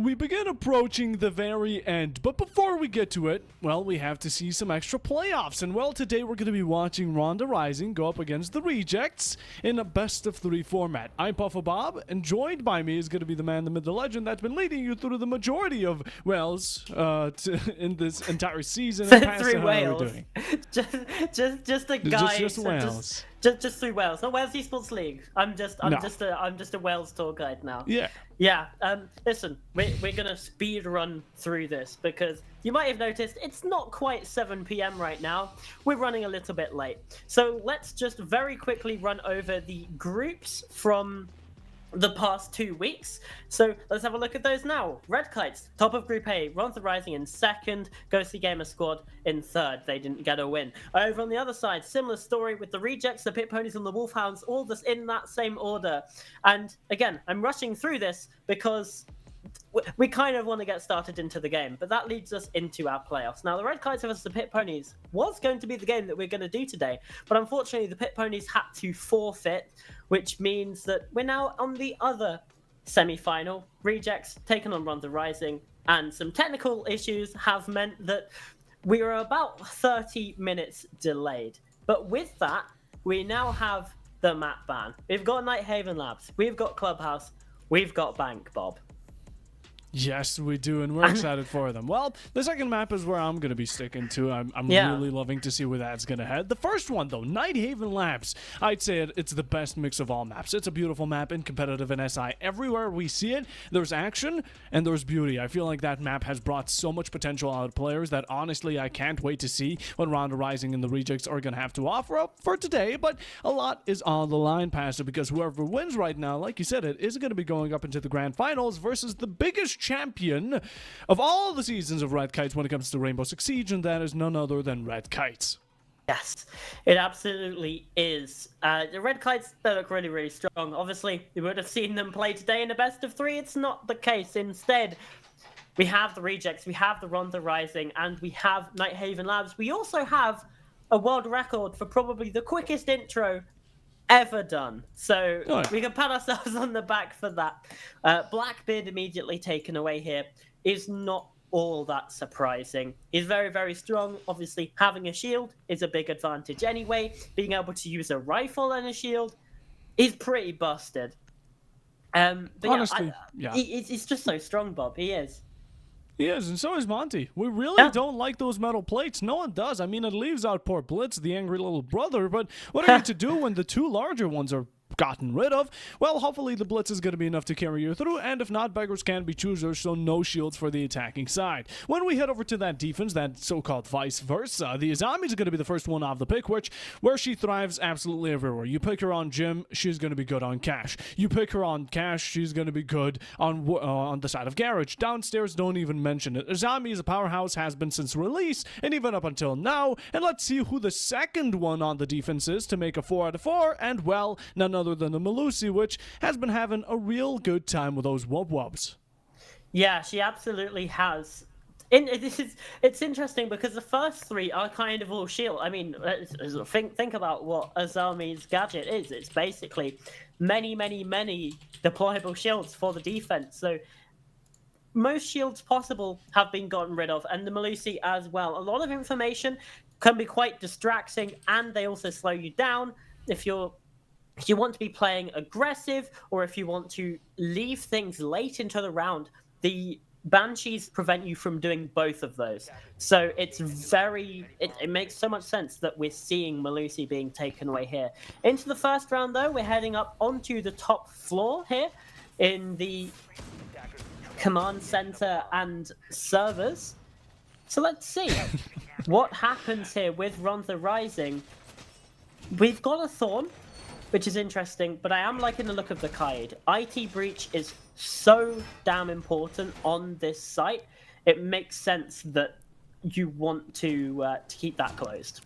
we begin approaching the very end. But before we get to it, well, we have to see some extra playoffs. And well, today we're going to be watching Ronda Rising go up against the Rejects in a best-of-3 format. I'm PuffoBob, and joined by me is going to be the man, the myth, the legend that's been leading you through the majority of Wales in this entire season. Three Wales. just a guy. Just Wales. Just 3 Wales. Not Wales Esports League. I'm just a Wales tour guide now. Yeah. Yeah. Listen, we're gonna speed run through this because you might have noticed it's not quite 7 p.m. right now. We're running a little bit late. So let's just very quickly run over the groups from the past 2 weeks. So let's have a look at those now. Red Kites, top of Group A, Ronda Rising in second, Ghostly Gamer Squad in third. They didn't get a win. Over on the other side, similar story with the Rejects, the Pit Ponies, and the Wolfhounds, all just in that same order. And again, I'm rushing through this because we kind of want to get started into the game, but that leads us into our playoffs. Now, the Red Kites versus the Pit Ponies was going to be the game that we're going to do today, but unfortunately, the Pit Ponies had to forfeit, which means that we're now on the other semi-final. Rejects taking on Ronda Rising, and some technical issues have meant that we are about 30 minutes delayed. But with that, we now have the map ban. We've got Nighthaven Labs, we've got Clubhouse, we've got Bank, Bob. Yes, we do, and we're excited for them. Well, the second map is where I'm going to be sticking to. I'm really loving to see where that's going to head. The first one, though, Nighthaven Labs. I'd say it's the best mix of all maps. It's a beautiful map in competitive and SI. Everywhere we see it, there's action and there's beauty. I feel like that map has brought so much potential out of players that, honestly, I can't wait to see what Ronda Rising and the Rejects are going to have to offer up for today. But a lot is on the line, Pastor, because whoever wins right now, like you said, it is going to be going up into the grand finals versus the biggest champion of all the seasons of Red Kites when it comes to Rainbow Six Siege, and that is none other than Red Kites. Yes, it absolutely is. The Red Kites, they look really, really strong. Obviously, you would have seen them play today in a best-of-3. It's not the case. Instead, we have the Rejects, we have the Ronda Rising, and we have Nighthaven Labs. We also have a world record for probably the quickest intro ever done. So we can pat ourselves on the back for that. Blackbeard immediately taken away here is not all that surprising. He's very, very strong. Obviously, having a shield is a big advantage anyway. Being able to use a rifle and a shield is pretty busted. But honestly, he's just so strong, Bob. He is. He is, and so is Monty. We really don't like those metal plates. No one does. I mean, it leaves out poor Blitz, the angry little brother, but what are you to do when the 2 larger ones are gotten rid of? Well, hopefully the Blitz is going to be enough to carry you through, and if not, beggars can be choosers, so no shields for the attacking side. When we head over to that defense, that so-called vice versa, the Azami is going to be the first one off the pick, where she thrives absolutely everywhere. You pick her on Jim, she's going to be good on Cash. You pick her on Cash, she's going to be good on the side of Garage. Downstairs, don't even mention it. Azami is a powerhouse, has been since release, and even up until now, and let's see who the second one on the defense is to make a 4 out of 4, and well, none other than the Malusi, which has been having a real good time with those wub-wubs. Yeah, she absolutely has. It's interesting because the first 3 are kind of all shield. I mean, think about what Azami's gadget is. It's basically many, many, many deployable shields for the defense. So most shields possible have been gotten rid of, and the Malusi as well. A lot of information can be quite distracting, and they also slow you down if you want to be playing aggressive, or if you want to leave things late into the round, the Banshees prevent you from doing both of those. So it's it makes so much sense that we're seeing Malusi being taken away here. Into the first round, though, we're heading up onto the top floor here in the command center and servers. So let's see what happens here with Ronda Rising. We've got a Thorn, which is interesting, but I am liking the look of the Kaid. IT Breach is so damn important on this site. It makes sense that you want to keep that closed.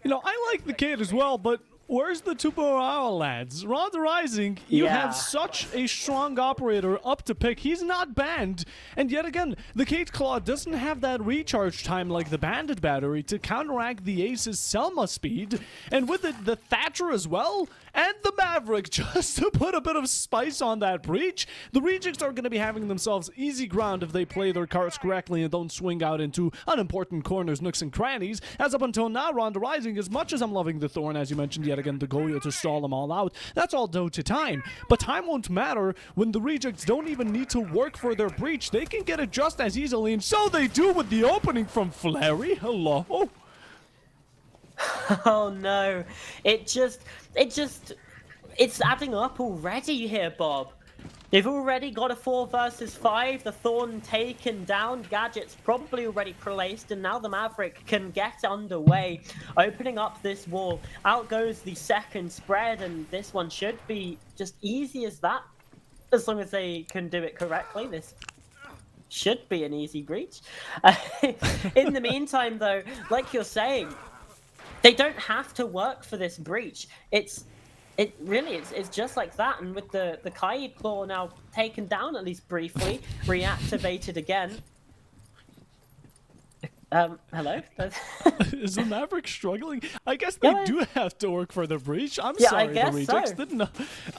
You know, I like the Kaid as well, but where's the Tubarão, lads? Ronda Rising, you have such a strong operator up to pick. He's not banned. And yet again, the Kate Claw doesn't have that recharge time like the Bandit battery to counteract the Ace's Selma speed. And with it, the Thatcher as well, and the Maverick, just to put a bit of spice on that breach. The Rejects are going to be having themselves easy ground if they play their cards correctly and don't swing out into unimportant corners, nooks, and crannies. As up until now, Ronda Rising, as much as I'm loving the Thorn, as you mentioned yet again, the Goyo to stall them all out, that's all due to time. But time won't matter when the Rejects don't even need to work for their breach. They can get it just as easily, and so they do with the opening from Flary. Hello. Oh no, it's adding up already here, Bob. They've already got a 4 versus 5, the Thorn taken down, Gadget's probably already placed, and now the Maverick can get underway, opening up this wall. Out goes the second spread, and this one should be just easy as that, as long as they can do it correctly. This should be an easy breach. In the meantime, though, like you're saying, they don't have to work for this breach. It's just like that, and with the Kaid Claw now taken down at least briefly, reactivated again. Hello? Is the Maverick struggling? I guess they do have to work for the breach. I'm sorry, the Rejects didn't know.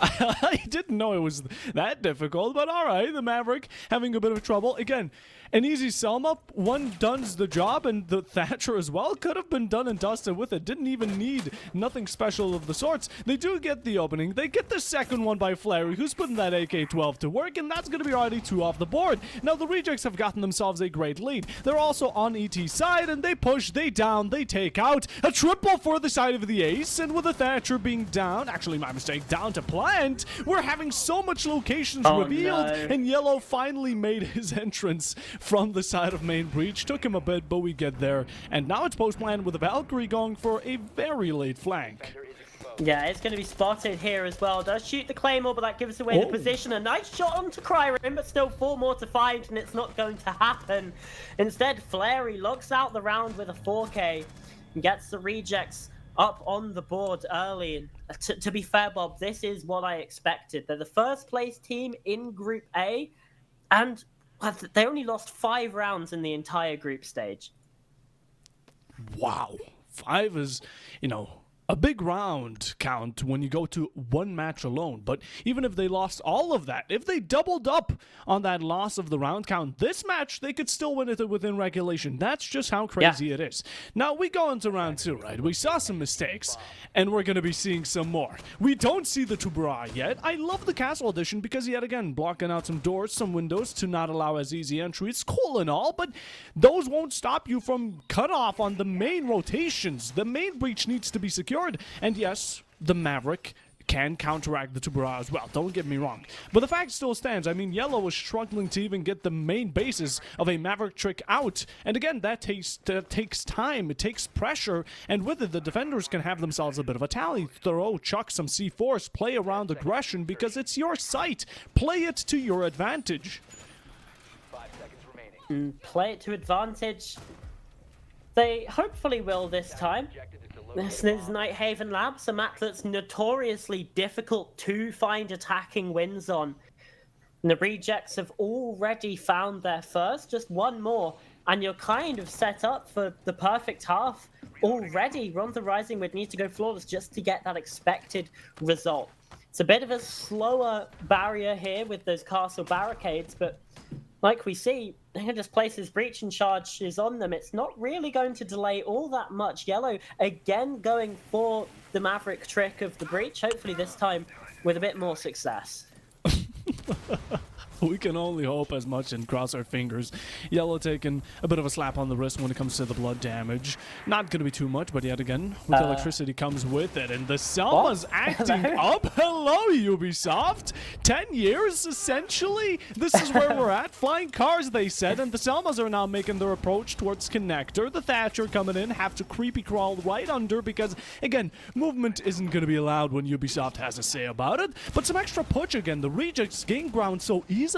I didn't know it was that difficult, but alright, the Maverick having a bit of trouble. Again, an easy Selma, one does the job, and the Thatcher as well could have been done and dusted with it. Didn't even need nothing special of the sorts. They do get the opening. They get the second one by Flary, who's putting that AK-12 to work, and that's going to be already 2 off the board. Now, the Rejects have gotten themselves a great lead. They're also on ET side, and they push, they down, they take out. A triple for the side of the Ace, and with the Thatcher being down, actually my mistake, down to plant, we're having so much locations revealed, and Yellow finally made his entrance from the side of main breach. Took him a bit, but we get there. And now it's post-plan with the Valkyrie going for a very late flank. Yeah, it's going to be spotted here as well. Does shoot the Claymore, but that gives away the position. A nice shot onto Cryrim, but still 4 more to find, and it's not going to happen. Instead, Flary locks out the round with a 4K and gets the Rejects up on the board early. To be fair, Bob, this is what I expected. They're the first place team in Group A, and they only lost 5 rounds in the entire group stage. Wow. 5 is, a big round count when you go to 1 match alone. But even if they lost all of that, if they doubled up on that loss of the round count, this match, they could still win it within regulation. That's just how crazy it is. Now, we go into round 2, right? We saw some mistakes, and we're going to be seeing some more. We don't see the Tubarão yet. I love the Castle Edition because, yet again, blocking out some doors, some windows to not allow as easy entry. It's cool and all, but those won't stop you from cut off on the main rotations. The main breach needs to be secured. And yes, the Maverick can counteract the Tubarão as well, don't get me wrong. But the fact still stands. I mean, Yellow was struggling to even get the main basis of a Maverick trick out. And again, that takes time, it takes pressure, and with it, the defenders can have themselves a bit of a tally. Throw, chuck some C4s, play around aggression because it's your site. Play it to your advantage. 5 seconds remaining. Play it to advantage. They hopefully will this time. This is Nighthaven Labs, a map that's notoriously difficult to find attacking wins on. And the Rejects have already found their first, just 1 more, and you're kind of set up for the perfect half already. Ronda Rising would need to go flawless just to get that expected result. It's a bit of a slower barrier here with those castle barricades, but like we see, they can just place his breach and charges on them. It's not really going to delay all that much. Yellow again going for the Maverick trick of the breach, hopefully this time with a bit more success. We can only hope as much and cross our fingers. Yellow taking a bit of a slap on the wrist when it comes to the blood damage. Not going to be too much, but yet again, with electricity comes with it. And the Selma's acting up. Hello, Ubisoft. 10 years, essentially. This is where we're at. Flying cars, they said. And the Selmas are now making their approach towards Connector. The Thatcher coming in, have to creepy crawl right under because, again, movement isn't going to be allowed when Ubisoft has a say about it. But some extra push again. The Rejects gain ground so easily.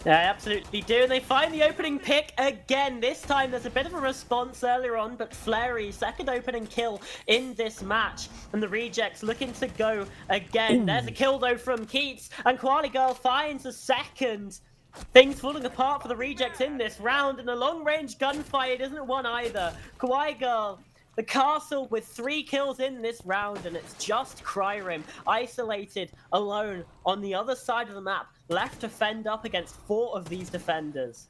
They absolutely do, and they find the opening pick again. This time there's a bit of a response earlier on, but Flurry, second opening kill in this match. And the Rejects looking to go again. There's a kill though from Keats, and Koala Girl finds a second. Things falling apart for the Rejects in this round, and a long-range gunfight isn't one either. Kawaii Girl, the castle with 3 kills in this round, and it's just Cryrim, isolated, alone, on the other side of the map, left to fend up against 4 of these defenders.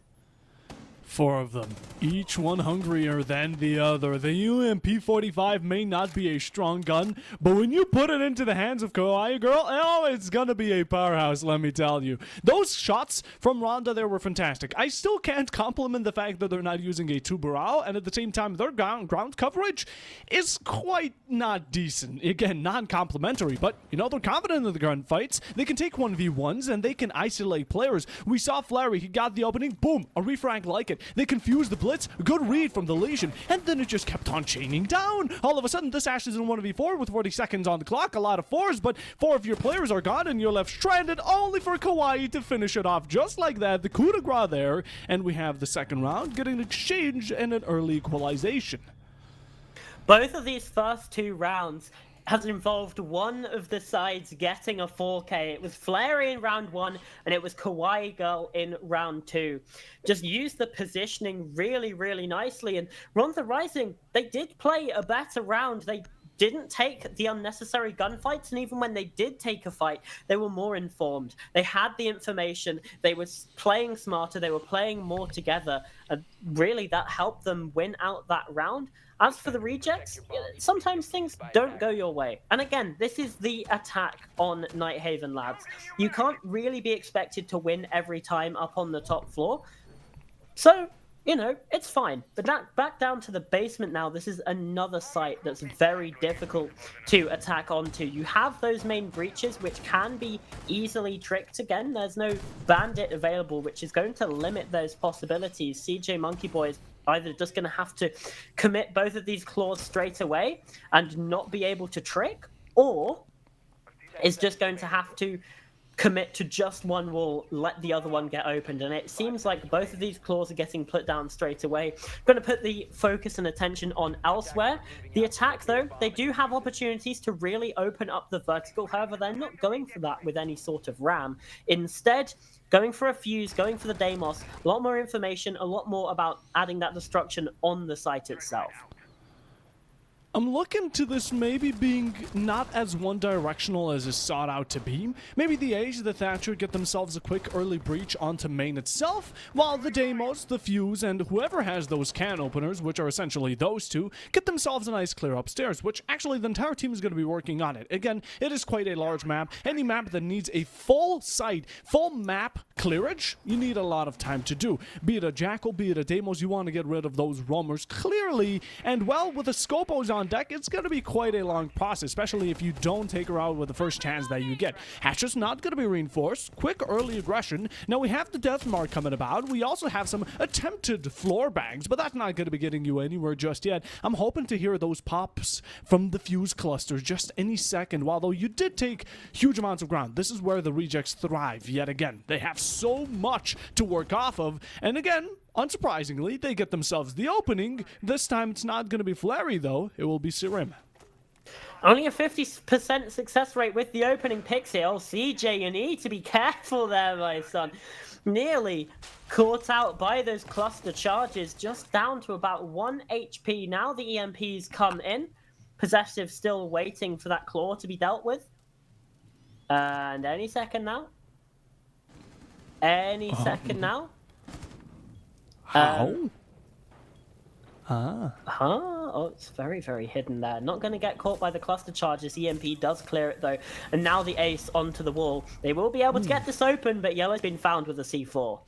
4 of them, each one hungrier than the other. The UMP-45 may not be a strong gun, but when you put it into the hands of Kawaii Girl, oh, it's gonna be a powerhouse, let me tell you. Those shots from Ronda there were fantastic. I still can't compliment the fact that they're not using a Tubarao, and at the same time, their ground coverage is quite not decent. Again, non-complimentary, but, you know, they're confident in the gunfights. They can take 1v1s, and they can isolate players. We saw Flurry, he got the opening, boom, a refrag like it. They confused the blitz, good read from the Legion, and then it just kept on chaining down. All of a sudden, this Ash is in 1v4 with 40 seconds on the clock, a lot of 4s, but 4 of your players are gone, and you're left stranded only for Kawaii to finish it off just like that. The coup de grace there, and we have the second round getting an exchange and an early equalization. Both of these first 2 rounds has involved one of the sides getting a 4K. It was Flurry in round 1, and it was Kawaii Girl in round 2. Just used the positioning really, really nicely. And Ronda Rising, they did play a better round. They didn't take the unnecessary gunfights, and even when they did take a fight, they were more informed. They had the information. They were playing smarter. They were playing more together. And really, that helped them win out that round. As for the Rejects, sometimes things don't go your way. And again, this is the attack on Nighthaven, lads. You can't really be expected to win every time up on the top floor. So, you know, it's fine. But back down to the basement now. This is another site that's very difficult to attack onto. You have those main breaches, which can be easily tricked again. There's no bandit available, which is going to limit those possibilities. CJ Monkey Boy is either just going to have to commit both of these claws straight away and not be able to trick, or is just going to have to commit to just one wall, let the other one get opened. And it seems like both of these claws are getting put down straight away. I'm going to put the focus and attention on elsewhere. The attack, though, they do have opportunities to really open up the vertical. However, they're not going for that with any sort of ram. Instead, going for a fuse, going for the Deimos, a lot more information, a lot more about adding that destruction on the site itself. I'm looking to this maybe being not as one-directional as is sought out to be. Maybe the Age, the Thatcher get themselves a quick early breach onto main itself, while the Deimos, the Fuse, and whoever has those can openers, which are essentially those two, get themselves a nice clear upstairs, which actually the entire team is going to be working on it. Again, it is quite a large map. Any map that needs a full site, full map clearage, you need a lot of time to do. Be it a Jackal, be it a Deimos, you want to get rid of those roamers clearly, and well, with the Scopos on deck, it's going to be quite a long process, especially if you don't take her out with the first chance that you get. Hatcher's not going to be reinforced. Quick early aggression. Now we have the Death Mark coming about. We also have some attempted floor bangs, but that's not going to be getting you anywhere just yet. I'm hoping to hear those pops from the Fuse clusters just any second, although you did take huge amounts of ground. This is where the Rejects thrive yet again. They have so much to work off of, and again, unsurprisingly, they get themselves the opening. This time it's not going to be Flurry, though. It will be Sirim. Only a 50% success rate with the opening picks here. Oh, CJ, you need to be careful there, my son. Nearly caught out by those cluster charges, just down to about 1 HP. Now the EMPs come in. Possessive still waiting for that claw to be dealt with. And any second now. Any second now. How? Oh, it's very, very hidden there. Not going to get caught by the cluster charges. EMP does clear it, though. And now the ace onto the wall. They will be able to get this open, but Yellow's been found with a C4.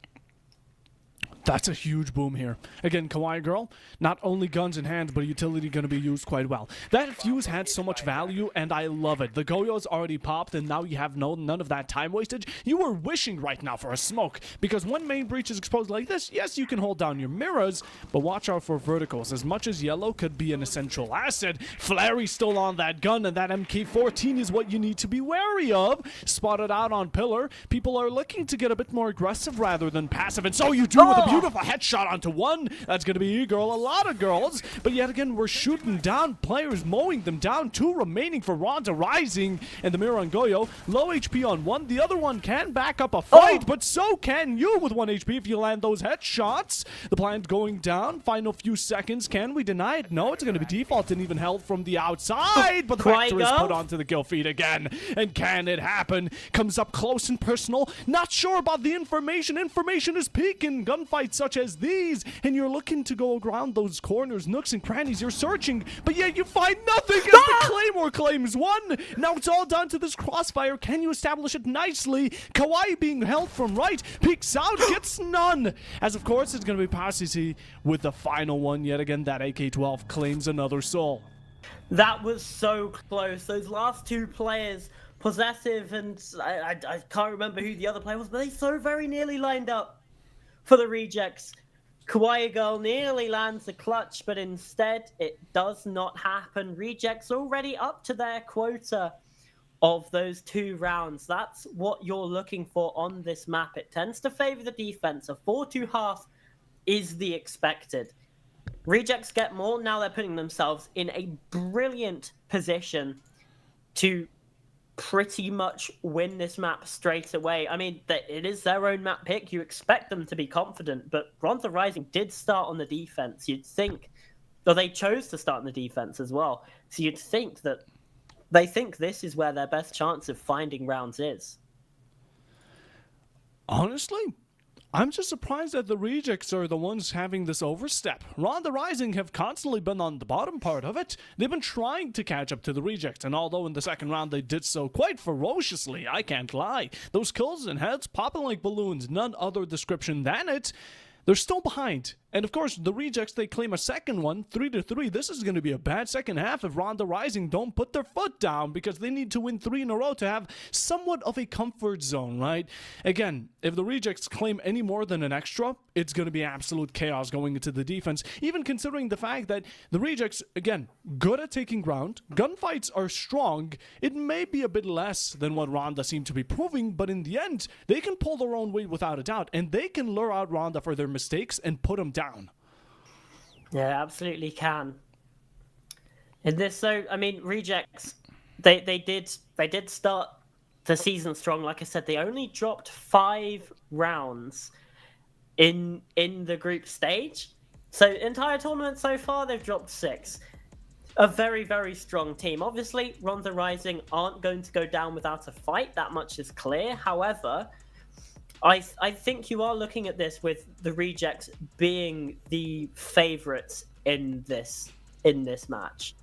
That's a huge boom here. Again, Kawaii Girl, not only guns in hand, but utility going to be used quite well. That fuse had so much value, and I love it. The Goyo's already popped, and now you have none of that time wastage. You were wishing right now for a smoke, because when main breach is exposed like this, yes, you can hold down your mirrors, but watch out for verticals. As much as yellow could be an essential asset, Flary's still on that gun, and that MK14 is what you need to be wary of. Spotted out on pillar. People are looking to get a bit more aggressive rather than passive, and so you do with a beautiful headshot onto one. That's going to be E-Girl, a lot of girls. But yet again, we're shooting down players, mowing them down. 2 remaining for Ronda Rising and the mirror on Goyo. Low HP on one. The other one can back up a fight, but so can you with 1 HP if you land those headshots. The plant going down. Final few seconds. Can we deny it? No, it's going to be default and even held from the outside. But the Vector is put onto the kill feed again. And can it happen? Comes up close and personal. Not sure about the information. Information is peaking. Gunfights such as these, and you're looking to go around those corners, nooks and crannies. You're searching, but yet you find nothing as the Claymore claims one. Now it's all down to this crossfire. Can you establish it nicely? Kawaii being held from right, peeks out, gets none. As of course, it's going to be Passy with the final one. Yet again, that AK-12 claims another soul. That was so close. Those last 2 players, Possessive and I can't remember who the other player was, but they so very nearly lined up for the rejects. Kawaii Girl nearly lands the clutch, but instead it does not happen. Rejects already up to their quota of those 2 rounds. That's what you're looking for on this map. It tends to favor the defense. A 4-2 is the expected. Rejects get more. Now they're putting themselves in a brilliant position to pretty much win this map straight away. I mean, it is their own map pick. You expect them to be confident, but Ronda Rising did start on the defense. You'd think, or they chose to start on the defense as well. So you'd think that they think this is where their best chance of finding rounds is. Honestly, I'm just surprised that the rejects are the ones having this overstep. Ronda Rising have constantly been on the bottom part of it. They've been trying to catch up to the rejects, and although in the second round they did so quite ferociously, I can't lie. Those kills and heads popping like balloons, none other description than it. They're still behind. And of course, the rejects, they claim a second one, 3-3. This is going to be a bad second half if Ronda Rising don't put their foot down, because they need to win 3 in a row to have somewhat of a comfort zone, right? Again, if the rejects claim any more than an extra, it's going to be absolute chaos going into the defense, even considering the fact that the rejects, again, good at taking ground. Gunfights are strong. It may be a bit less than what Ronda seemed to be proving, but in the end, they can pull their own weight without a doubt, and they can lure out Ronda for their mistakes and put them down. Yeah, absolutely can. In this, so I mean, rejects, they did start the season strong. Like I said, they only dropped 5 rounds in the group stage. So entire tournament so far, they've dropped 6. A very, very strong team. Obviously, Ronda Rising aren't going to go down without a fight. That much is clear. However, I think you are looking at this with the rejects being the favorites in this match.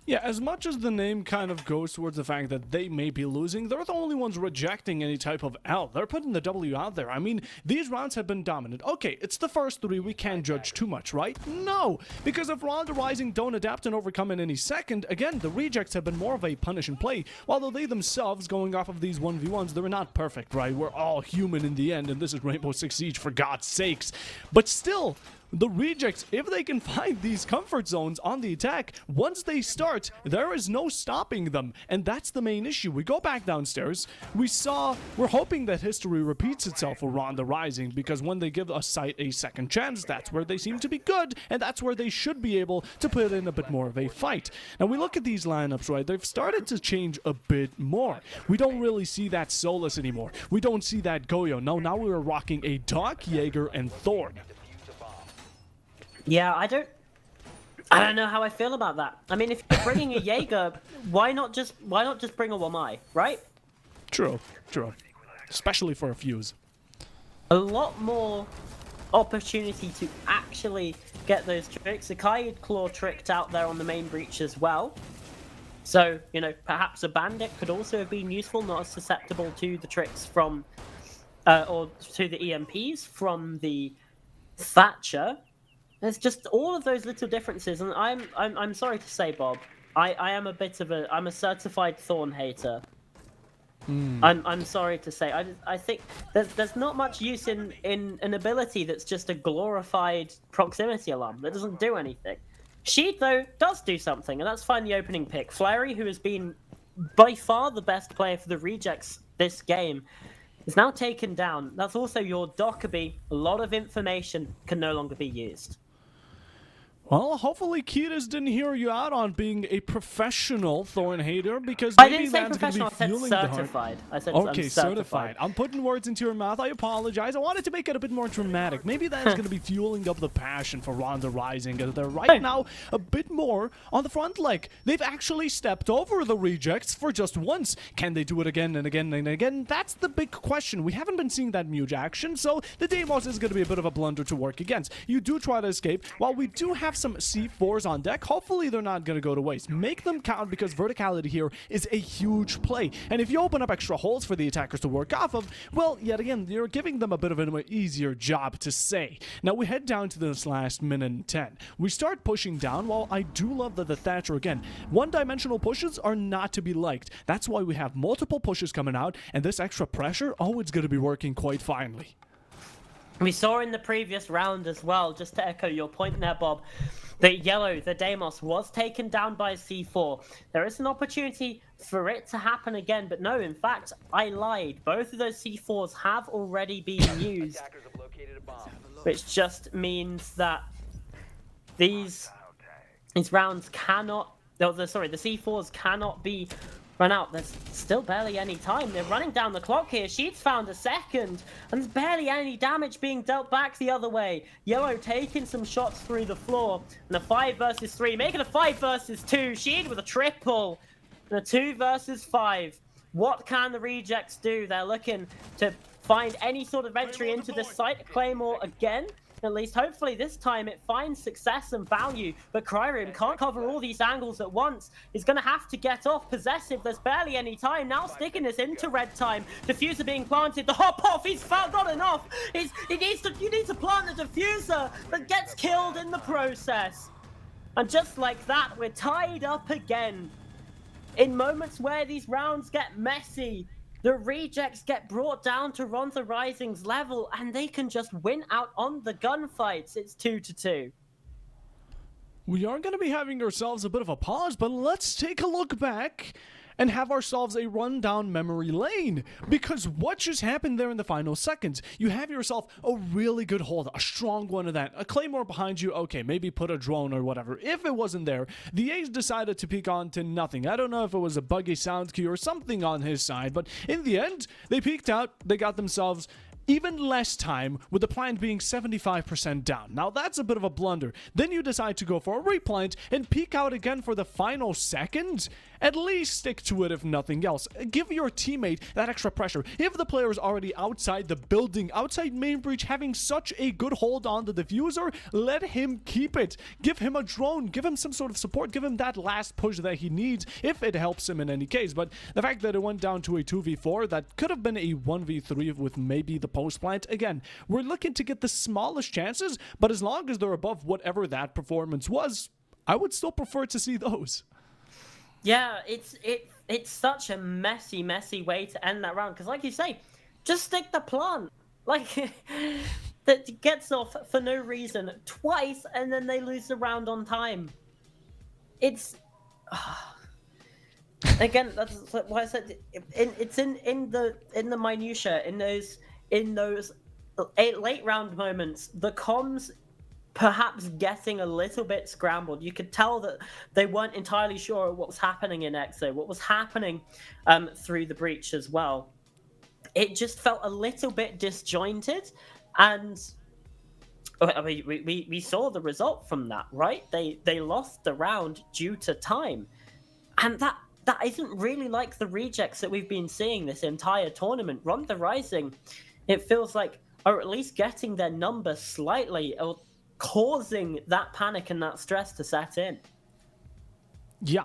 Yeah, as much as the name kind of goes towards the fact that they may be losing, they're the only ones rejecting any type of L. They're putting the W out there. I mean, these rounds have been dominant. Okay, it's the first 3. We can't judge too much, right? No, because if Ronda Rising don't adapt and overcome in any second, again, the rejects have been more of a punish and play. Although they themselves, going off of these 1v1s, they're not perfect, right? We're all human in the end, and this is Rainbow Six Siege, for God's sakes. But still, the rejects, if they can find these comfort zones on the attack, once they start, there is no stopping them. And that's the main issue. We go back downstairs. We're hoping that history repeats itself for Ronda Rising, because when they give a site a second chance, that's where they seem to be good, and that's where they should be able to put in a bit more of a fight. Now, we look at these lineups, right? They've started to change a bit more. We don't really see that Solus anymore. We don't see that Goyo. No, now we're rocking a Dark Jaeger and Thorn. Yeah, I don't know how I feel about that. I mean, if you're bringing a Jaeger, why not just bring a Wamai, right? True. Especially for a fuse. A lot more opportunity to actually get those tricks. The Kaid Claw tricked out there on the main breach as well. So, you know, perhaps a Bandit could also have been useful, not as susceptible to the tricks from or to the EMPs from the Thatcher. There's just all of those little differences, and I'm sorry to say, Bob, I am I'm a certified Thorn hater. I'm sorry to say. I think there's not much use in an ability that's just a glorified proximity alarm that doesn't do anything. Sheed, though, does do something, and that's fine. The opening pick, Flary, who has been by far the best player for the Rejects this game, is now taken down. That's also your Dockerby. A lot of information can no longer be used. Well, hopefully Kiedis didn't hear you out on being a professional Thorn hater, because I maybe didn't say that's going to professional, be I said fueling the heart. certified. I said Okay, I'm certified. I'm putting words into your mouth. I apologize. I wanted to make it a bit more dramatic. Maybe that's going to be fueling up the passion for Ronda Rising, as they're right now a bit more on the front leg. They've actually stepped over the Rejects for just once. Can they do it again and again and again? That's the big question. We haven't been seeing that Muge action, so the Deimos is going to be a bit of a blunder to work against. You do try to escape. While we do have some C4s on deck, hopefully they're not going to go to waste. Make them count, because verticality here is a huge play. And if you open up extra holes for the attackers to work off of, well, yet again, you're giving them a bit of an easier job to say. Now we head down to this last minute and 10. We start pushing down. While I do love that the Thatcher, again, one-dimensional pushes are not to be liked. That's why we have multiple pushes coming out, and this extra pressure, oh, it's going to be working quite finely. We saw in the previous round as well, just to echo your point there, Bob, that Yellow, the Deimos, was taken down by a C4. There is an opportunity for it to happen again, but no, in fact, I lied. Both of those C4s have already been used, which just means that these rounds cannot... the C4s cannot be run out. There's still barely any time. They're running down the clock here. Sheed's found a second, and there's barely any damage being dealt back the other way. Yellow taking some shots through the floor, and a 5 versus 3, making a 5 versus 2. Sheed with a triple, and a 2 versus 5. What can the Rejects do? They're looking to find any sort of entry into this site. Claymore again. At least, hopefully, this time it finds success and value. But Cryrim can't cover all these angles at once. He's going to have to get off possessive. There's barely any time. Now sticking this into red time. Diffuser being planted. The hop off. He's got enough. You need to plant the diffuser, but gets killed in the process. And just like that, we're tied up again. In moments where these rounds get messy, the Rejects get brought down to Ronda Rising's level, and they can just win out on the gunfights. It's 2-2. We are going to be having ourselves a bit of a pause, but let's take a look back and have ourselves a run down memory lane. Because what just happened there in the final seconds? You have yourself a really good hold, a strong one of that. A Claymore behind you, okay, maybe put a drone or whatever. If it wasn't there, the A's decided to peek on to nothing. I don't know if it was a buggy sound cue or something on his side, but in the end, they peeked out, they got themselves even less time, with the plant being 75% down. Now that's a bit of a blunder. Then you decide to go for a replant and peek out again for the final second? At least stick to it if nothing else. Give your teammate that extra pressure. If the player is already outside the building, outside main breach, having such a good hold on the diffuser, let him keep it. Give him a drone. Give him some sort of support. Give him that last push that he needs, if it helps him in any case. But the fact that it went down to a 2v4, that could have been a 1v3 with maybe the post plant. Again, we're looking to get the smallest chances, but as long as they're above whatever that performance was, I would still prefer to see those. Yeah, it's such a messy way to end that round. Because like you say, just stick the plant. Like, that gets off for no reason twice, and then they lose the round on time. It's... Again, that's why I said it's in the minutia, in those late round moments, the comms perhaps getting a little bit scrambled. You could tell that they weren't entirely sure what was happening in EXO, what was happening through the breach as well. It just felt a little bit disjointed, and I mean, we saw the result from that, right? They lost the round due to time, and that isn't really like the Rejects that we've been seeing this entire tournament. Ronda Rising, it feels like, are at least getting their number slightly, or causing that panic and that stress to set in. Yeah.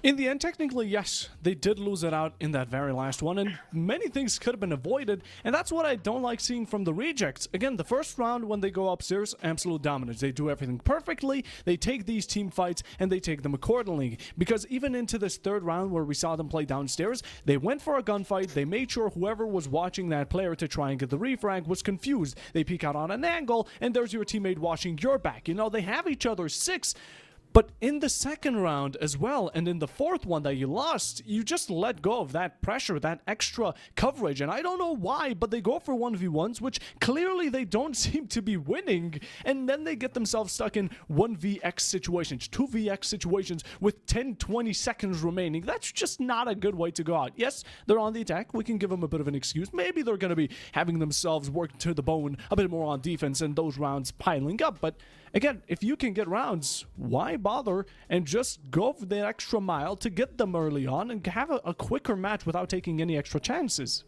In the end, technically, yes, they did lose it out in that very last one, and many things could have been avoided, and that's what I don't like seeing from the rejects. Again, the first round, when they go upstairs, absolute dominance. They do everything perfectly, they take these team fights, and they take them accordingly. Because even into this third round where we saw them play downstairs, they went for a gunfight, they made sure whoever was watching that player to try and get the refrag was confused. They peek out on an angle, and there's your teammate watching your back. You know, they have each other's six. But in the second round as well, and in the fourth one that you lost, you just let go of that pressure, that extra coverage. And I don't know why, but they go for 1v1s, which clearly they don't seem to be winning. And then they get themselves stuck in 1vx situations, 2vx situations with 10-20 seconds remaining. That's just not a good way to go out. Yes, they're on the attack. We can give them a bit of an excuse. Maybe they're going to be having themselves work to the bone a bit more on defense and those rounds piling up. But again, if you can get rounds, why bother and just go for the extra mile to get them early on and have a quicker match without taking any extra chances?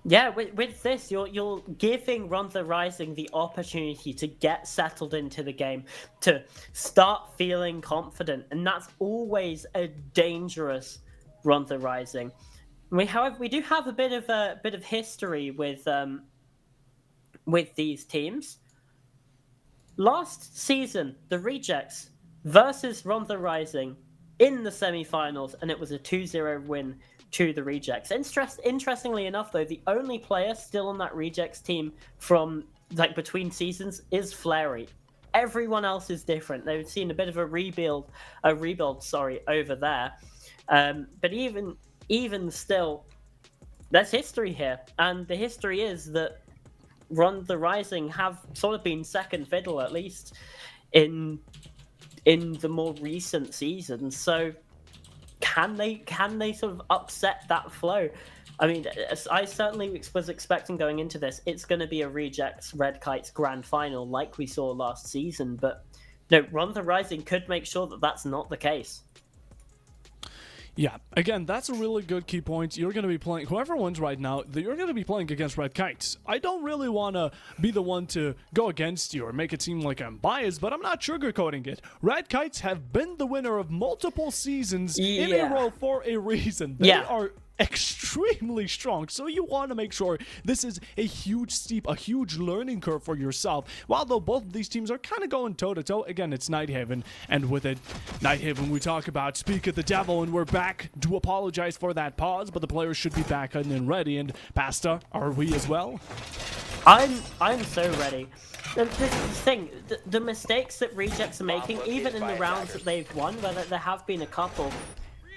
Yeah, with this, you're giving Run the Rising the opportunity to get settled into the game, to start feeling confident, and that's always a dangerous Run the Rising. We do have a bit of history with these teams. Last season, the Rejects versus Run the Rising in the semi-finals, and it was a 2-0 win to the Rejects. Interestingly enough, though, the only player still on that Rejects team from between seasons is Flary. Everyone else is different. They've seen a bit of a rebuild, over there. But even still, there's history here, and the history is that Run the Rising have sort of been second fiddle, at least in the more recent seasons. So can they sort of upset that flow? I mean, I certainly was expecting going into this, it's going to be a Rejects Red Kites grand final like we saw last season. But no, Run the Rising could make sure that that's not the case. Yeah, again, that's a really good key point. You're going to be playing, whoever wins right now, you're going to be playing against Red Kites. I don't really want to be the one to go against you or make it seem like I'm biased, but I'm not sugarcoating it. Red Kites have been the winner of multiple seasons in a row for a reason. They are extremely strong, so you want to make sure this is a huge learning curve for yourself. While though both of these teams are kind of going toe-to-toe, again, it's Nighthaven, and with it, Nighthaven, we talk about Speak of the Devil, and we're back to apologize for that pause, but the players should be back and ready. And Pasta, are we as well? I'm so ready. This is the thing, the mistakes that Rejects are making, even in the rounds that they've won, where there have been a couple,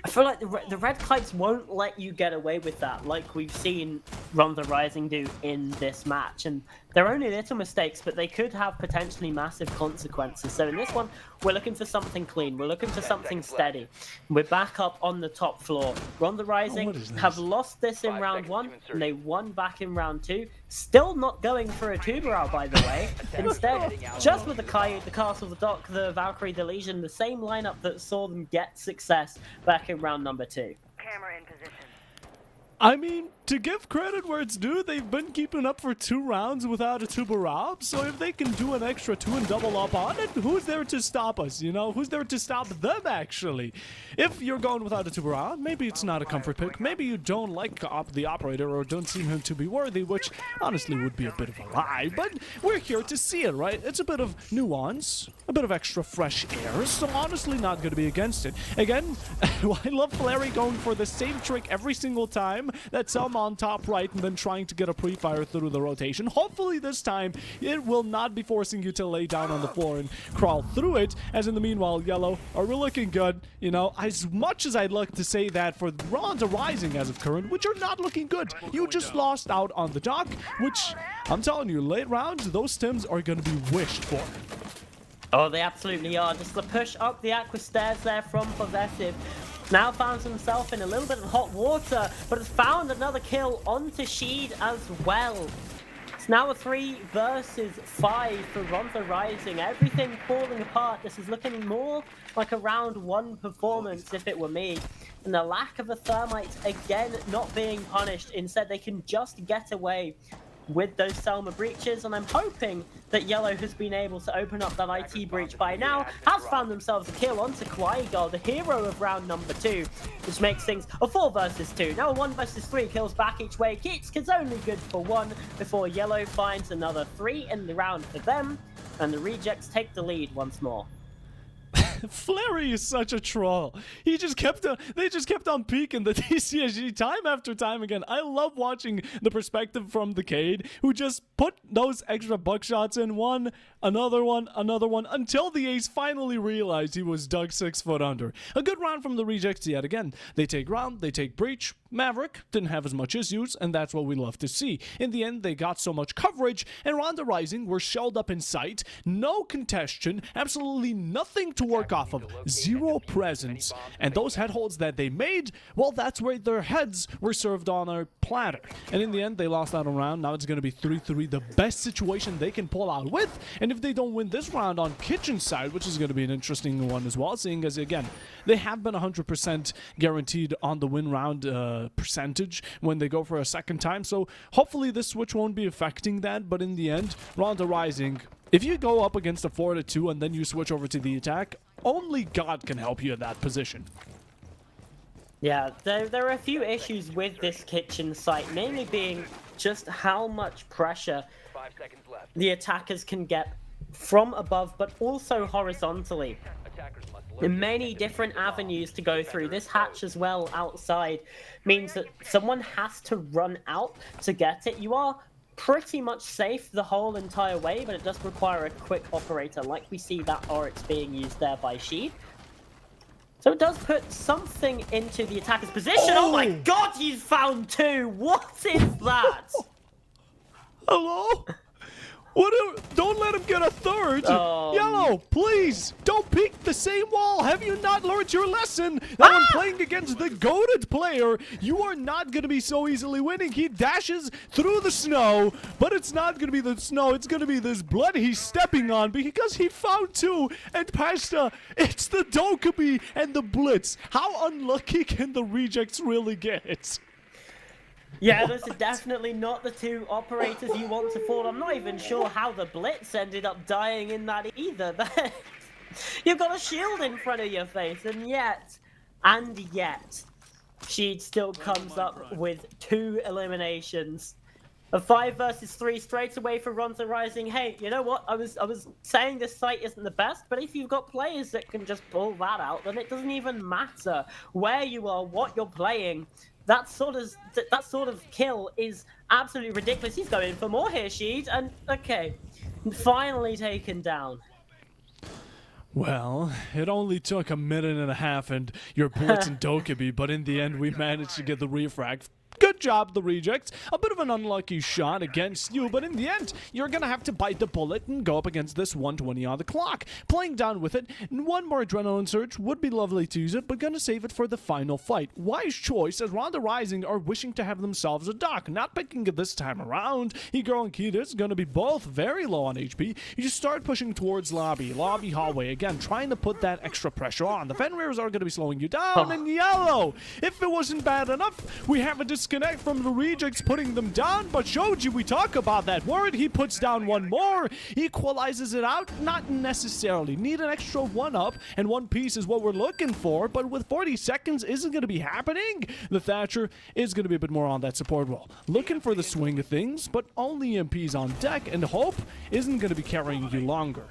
I feel like the Red Kites won't let you get away with that, like we've seen Run the Rising do in this match. And they're only little mistakes, but they could have potentially massive consequences. So in this one, we're looking for something clean. We're looking for something steady. We're back up on the top floor. Run the Rising have lost this in round 1, and they won back in round 2. Still not going for a Tuberal, by the way. Instead, just with the Coyote, the Castle, the Dock, the Valkyrie, the Legion, the same lineup that saw them get success back in round number 2. Camera in position. I mean, to give credit where it's due, they've been keeping up for 2 rounds without a Tuberal, so if they can do an extra 2 and double up on it, who's there to stop us, you know? Who's there to stop them, actually? If you're going without a Tuberal, maybe it's not a comfort pick, maybe you don't like the operator or don't seem him to be worthy, which honestly would be a bit of a lie, but we're here to see it, right? It's a bit of nuance, a bit of extra fresh air, so honestly not going to be against it. Again, I love Flary going for the same trick every single time. That's on top right and then trying to get a pre-fire through the rotation. Hopefully this time it will not be forcing you to lay down on the floor and crawl through it, as in the meanwhile, Yellow, are we looking good? You know, as much as I'd like to say that for Run the Rising as of current, which are not looking good. You just lost out on the dock, which I'm telling you, late rounds, those Tims are going to be wished for. Oh, they absolutely are. Just the push up the aqua stairs there from Possessive. Now finds himself in a little bit of hot water, but has found another kill onto Sheed as well. It's now a 3 versus 5 for Run the Rising. Everything falling apart. This is looking more like a round 1 performance if it were me. And the lack of a Thermite again not being punished. Instead, they can just get away with those Selma breaches, and I'm hoping that Yellow has been able to open up that IT breach by now, has found themselves a kill onto Kwaigar, the hero of round number 2, which makes things a 4 versus 2. Now a 1 versus 3 kills back each way. Keats only good for 1 before Yellow finds another 3 in the round for them, and the Rejects take the lead once more. Flurry is such a troll. They just kept on peeking the TCSG time after time again. I love watching the perspective from the Cade, who just put those extra buckshots in, another one, until the ace finally realized he was dug 6 foot under. A good round from the Rejects yet again. They take round, they take breach. Maverick didn't have as much issues, and that's what we love to see. In the end, they got so much coverage, and Ronda Rising were shelled up in sight. No congestion, absolutely nothing to work off of. 0 presence. And those head holds that they made, well, that's where their heads were served on a platter. And in the end, they lost out a round. Now it's going to be 3-3, the best situation they can pull out with. And if they don't win this round on Kitchen's side, which is going to be an interesting one as well, seeing as, again, they have been 100% guaranteed on the win round percentage when they go for a second time. So hopefully this switch won't be affecting that. But in the end, Ronda Rising, if you go up against a 4-2 and then you switch over to the attack, only God can help you in that position. Yeah, there are a few issues with this Kitchen site, mainly being just how much pressure 5 seconds left. the attackers can get from above, but also horizontally. Attackers must Many different avenues to go through. This hatch as well outside means that someone has to run out to get it. You are pretty much safe the whole entire way, but it does require a quick operator, like we see that Oryx being used there by Sheed. So it does put something into the attacker's position. Oh my god, he's found 2! What is that? Hello? Don't let him get a 3rd. Yellow, please, don't peek the same wall. Have you not learned your lesson? That when playing against the goated player, you are not going to be so easily winning. He dashes through the snow, but it's not going to be the snow. It's going to be this blood he's stepping on because he found 2. And Pasta, it's the Dokkaebi and the Blitz. How unlucky can the Rejects really get? Yeah, those are definitely not the 2 operators you want to fall. I'm not even sure how the Blitz ended up dying in that either. You've got a shield in front of your face, and yet, Sheed still comes up with 2 eliminations. A 5 versus 3 straight away for Ronda Rising. Hey, you know what? I was saying this site isn't the best, but if you've got players that can just pull that out, then it doesn't even matter where you are, what you're playing. That sort of kill is absolutely ridiculous. He's going for more here, Sheed, and okay, finally taken down. Well, it only took a minute and a half and your Blitz and Dokkaebi, but in the end we managed to get the refrag. Good job, the Rejects. A bit of an unlucky shot against you, but in the end, you're going to have to bite the bullet and go up against this 120 on the clock. Playing down with it, one more adrenaline surge would be lovely to use it, but going to save it for the final fight. Wise choice, as Ronda Rising are wishing to have themselves a dock. Not picking it this time around. Igor and Keita is going to be both very low on HP. You just start pushing towards lobby hallway. Again, trying to put that extra pressure on. The Fenrir's are going to be slowing you down, and Yellow. If it wasn't bad enough, we have a disconnect from the Rejects putting them down, but Shoji, we talk about that word. He puts down one more, equalizes it out. Not necessarily. Need an extra 1-up, and 1 piece is what we're looking for, but with 40 seconds isn't going to be happening. The Thatcher is going to be a bit more on that support wall. Looking for the swing of things, but only MPs on deck, and Hope isn't going to be carrying you longer.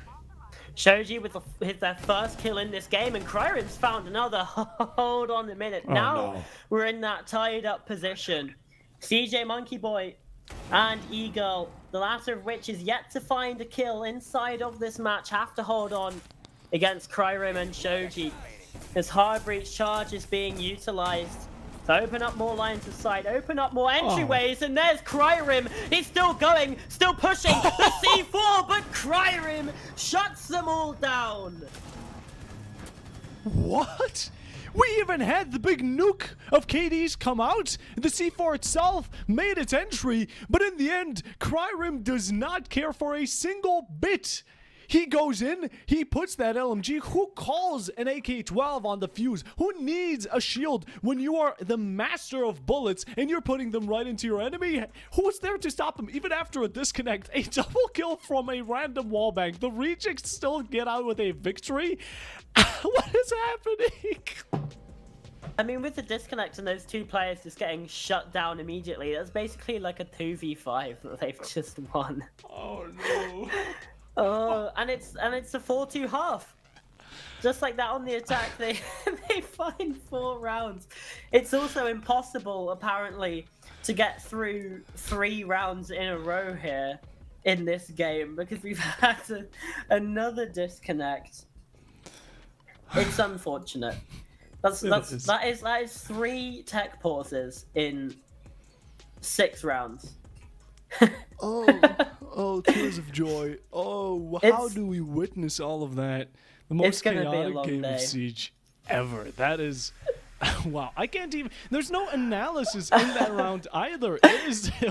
Shoji with their first kill in this game, and Kryrim's found another. Hold on a minute. Now we're in that tied up position. CJ Monkey Boy and E-Girl, the latter of which is yet to find a kill inside of this match, have to hold on against Kryrim and Shoji. This hard breach charge is being utilized to open up more lines of sight, open up more entryways, and there's Kryrim. He's still going, still pushing the C4, but Kryrim shuts them all down. What? We even had the big nuke of KD's come out. The C4 itself made its entry, but in the end, Kryrim does not care for a single bit. He goes in, he puts that LMG. Who calls an AK-12 on the fuse? Who needs a shield when you are the master of bullets and you're putting them right into your enemy? Who's there to stop him? Even after a disconnect, a double kill from a random wallbang. The rejects still get out with a victory. What is happening? I mean, with the disconnect and those two players just getting shut down immediately, that's basically like a 2v5 that they've just won. Oh no. Oh, and it's a 4-2 half. Just like that on the attack, they find 4 rounds. It's also impossible, apparently, to get through 3 rounds in a row here in this game because we've had another disconnect. It's unfortunate. That is 3 tech pauses in 6 rounds. Oh, tears of joy. Oh, how do we witness all of that? The most chaotic game of Siege ever. That is... Wow, I can't even... There's no analysis in that round either.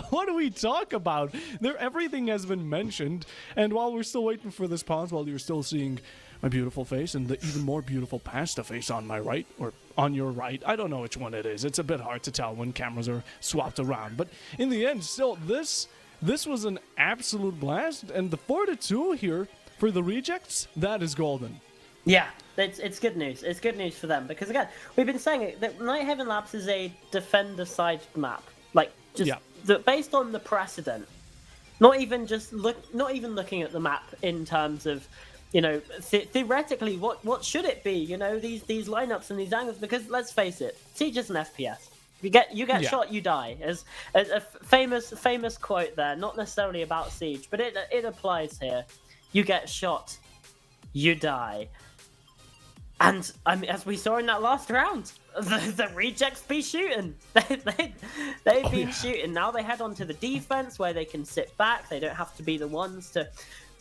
What do we talk about? Everything has been mentioned, and while we're still waiting for this pause, while you're still seeing my beautiful face and the even more beautiful pasta face on my right, or on your right, I don't know which one it is. It's a bit hard to tell when cameras are swapped around, but in the end, still, this was an absolute blast, and the 4-2 here for the rejects, that is golden. Yeah, it's good news. It's good news for them because again, we've been saying it that Night Haven Labs is a defender side map, like just based on the precedent. Not even looking at the map in terms of, you know, theoretically what should it be? You know, these lineups and these angles, because let's face it, Siege is an FPS. You get shot, you die. As a famous quote there, not necessarily about Siege, but it applies here. You get shot, you die. And I mean, as we saw in that last round, the rejects be shooting. They've been shooting. Now they head on to the defense where they can sit back. They don't have to be the ones to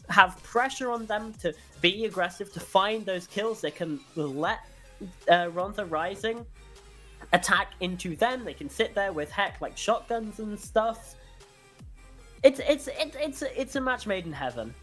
have pressure on them to be aggressive, to find those kills. They can let Rontha Rising attack into them. They can sit there with like shotguns and stuff. It's a match made in heaven.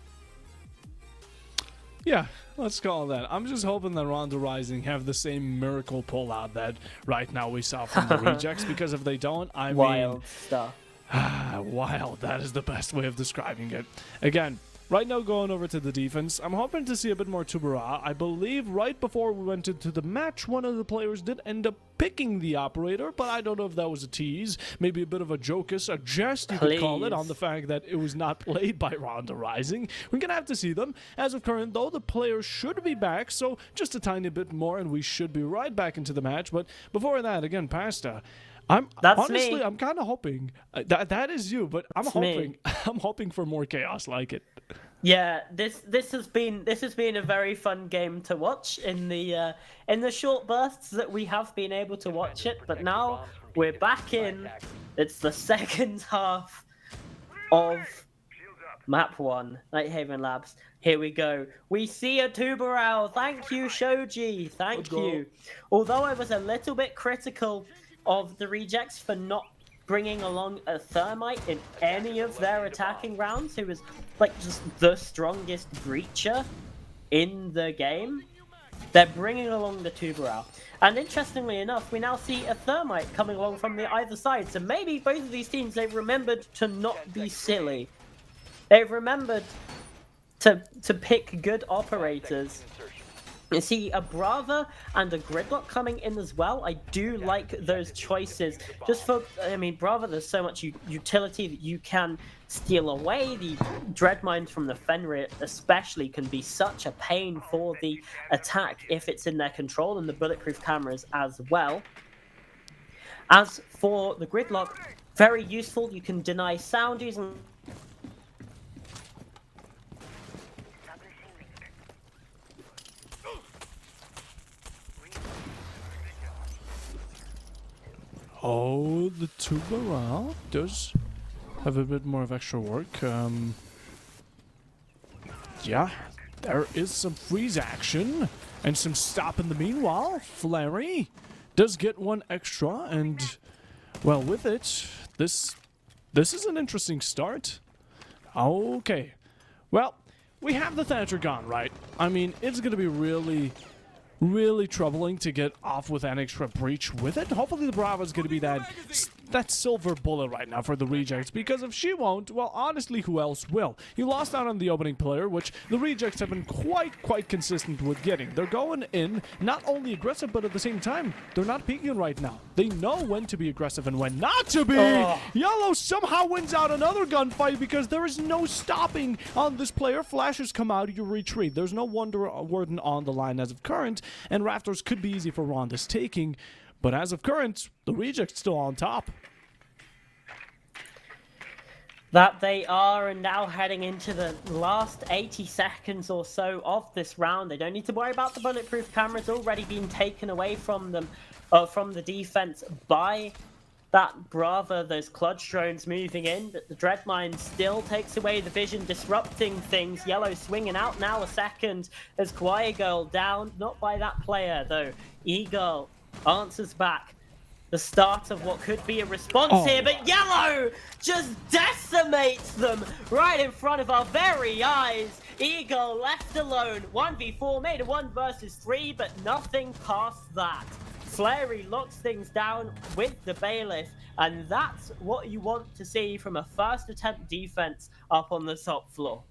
Yeah, let's call it that. I'm just hoping that Ronda Rising have the same miracle pullout that right now we saw from the rejects, because if they don't, I mean... Wild stuff. Wild, that is the best way of describing it. Again, right now going over to the defense, I'm hoping to see a bit more Tubera. I believe right before we went into the match, one of the players did end up picking the operator, but I don't know if that was a tease, maybe a bit of a jocus, a jest you could call it, on the fact that it was not played by Ronda Rising. We're gonna have to see them. As of current, though, the players should be back, so just a tiny bit more and we should be right back into the match. But before that, again, Pasta, I'm kind of hoping that is you, but I'm hoping for more chaos like it. Yeah, this has been a very fun game to watch in the short bursts that we have been able to watch it. But now we're back in. It's the second half of Map 1, Night Haven Labs. Here we go. We see a Tuberao. Thank you, Shoji. Thank you. Although I was a little bit critical of the rejects for not bringing along a Thermite in any of their attacking rounds, who was like just the strongest breacher in the game, they're bringing along the Tuberao. And interestingly enough, we now see a Thermite coming along from the either side. So maybe both of these teams, they've remembered to not be silly. They've remembered to pick good operators. You see a Brava and a Gridlock coming in as well. I do like those choices. Just for, I mean, Brava, there's so much utility that you can steal away. The Dread Mines from the Fenrir especially can be such a pain for the attack if it's in their control, and the bulletproof cameras as well. As for the Gridlock, very useful. You can deny sound using... Oh, the Tuberao does have a bit more of extra work. Yeah, there is some freeze action and some stop in the meanwhile. Flary does get one extra, and well, with it, this is an interesting start. Okay, well, we have the Thatcher gone, right? I mean, it's going to be really troubling to get off with an extra breach with it. Hopefully the Bravo is going to be that silver bullet right now for the Rejects, because if she won't, well, honestly, who else will? You lost out on the opening player, which the Rejects have been quite consistent with getting. They're going in not only aggressive, but at the same time, they're not peeking right now. They know when to be aggressive and when not to be. Yellow somehow wins out another gunfight because there is no stopping on this player. Flashes come out, you retreat. There's no Warden on the line as of current, and Raptors could be easy for Ronda's taking. But as of current, the Reject's still on top. That they are, and now heading into the last 80 seconds or so of this round. They don't need to worry about the bulletproof cameras already being taken away from them, from the defense by that Brava. Those clutch drones moving in, but the Dreadmine still takes away the vision, disrupting things. Yellow swinging out now a second as Kawaii Girl down, not by that player though. E-Girl answers back. The start of what could be a response here, but Yellow just decimates them right in front of our very eyes. E-Girl left alone. 1v4, made a 1 versus 3, but nothing past that. Flary locks things down with the Bailiff, and that's what you want to see from a first attempt defense up on the top floor.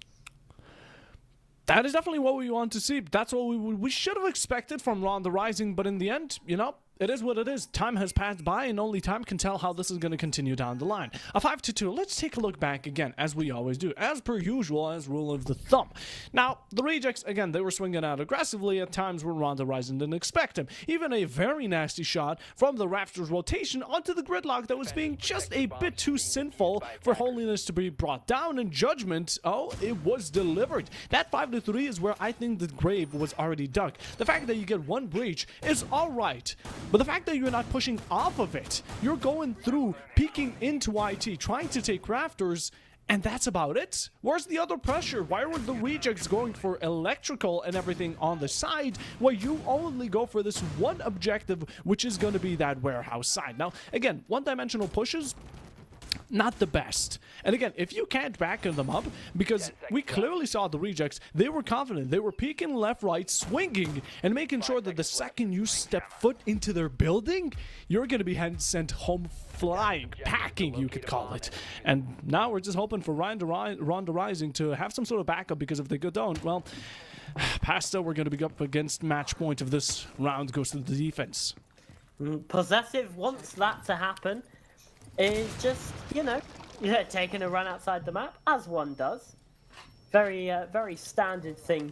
That is definitely what we want to see. That's what we should have expected from Ronda Rising, but in the end, you know, it is what it is. Time has passed by, and only time can tell how this is going to continue down the line. A 5-2. Let's take a look back again, as we always do, as per usual, as rule of the thumb. Now, the Rejects, again, they were swinging out aggressively at times when Ronda Rising didn't expect him. Even a very nasty shot from the Raptors rotation onto the gridlock that was being just a bit too sinful for Holiness to be brought down, and Judgment, oh, it was delivered. That 5-3 is where I think the grave was already dug. The fact that you get one breach is alright, but the fact that you're not pushing off of it, you're going through, peeking into IT, trying to take Raptors, and that's about it. Where's the other pressure? Why were the Rejects going for electrical and everything on the side, while you only go for this one objective, which is going to be that warehouse side? Now, again, one-dimensional pushes, not the best. And again, if you can't back them up, because we clearly saw the Rejects, they were confident. They were peeking left, right, swinging, and making sure that the second you step foot into their building, you're going to be sent home flying, packing, you could call it. And now we're just hoping for Ronda Rising to have some sort of backup, because if they don't, well, Pasta, we're going to be up against match point if this round goes to the defense. Possessive wants that to happen. Is just, you know, taking a run outside the map, as one does. Very standard thing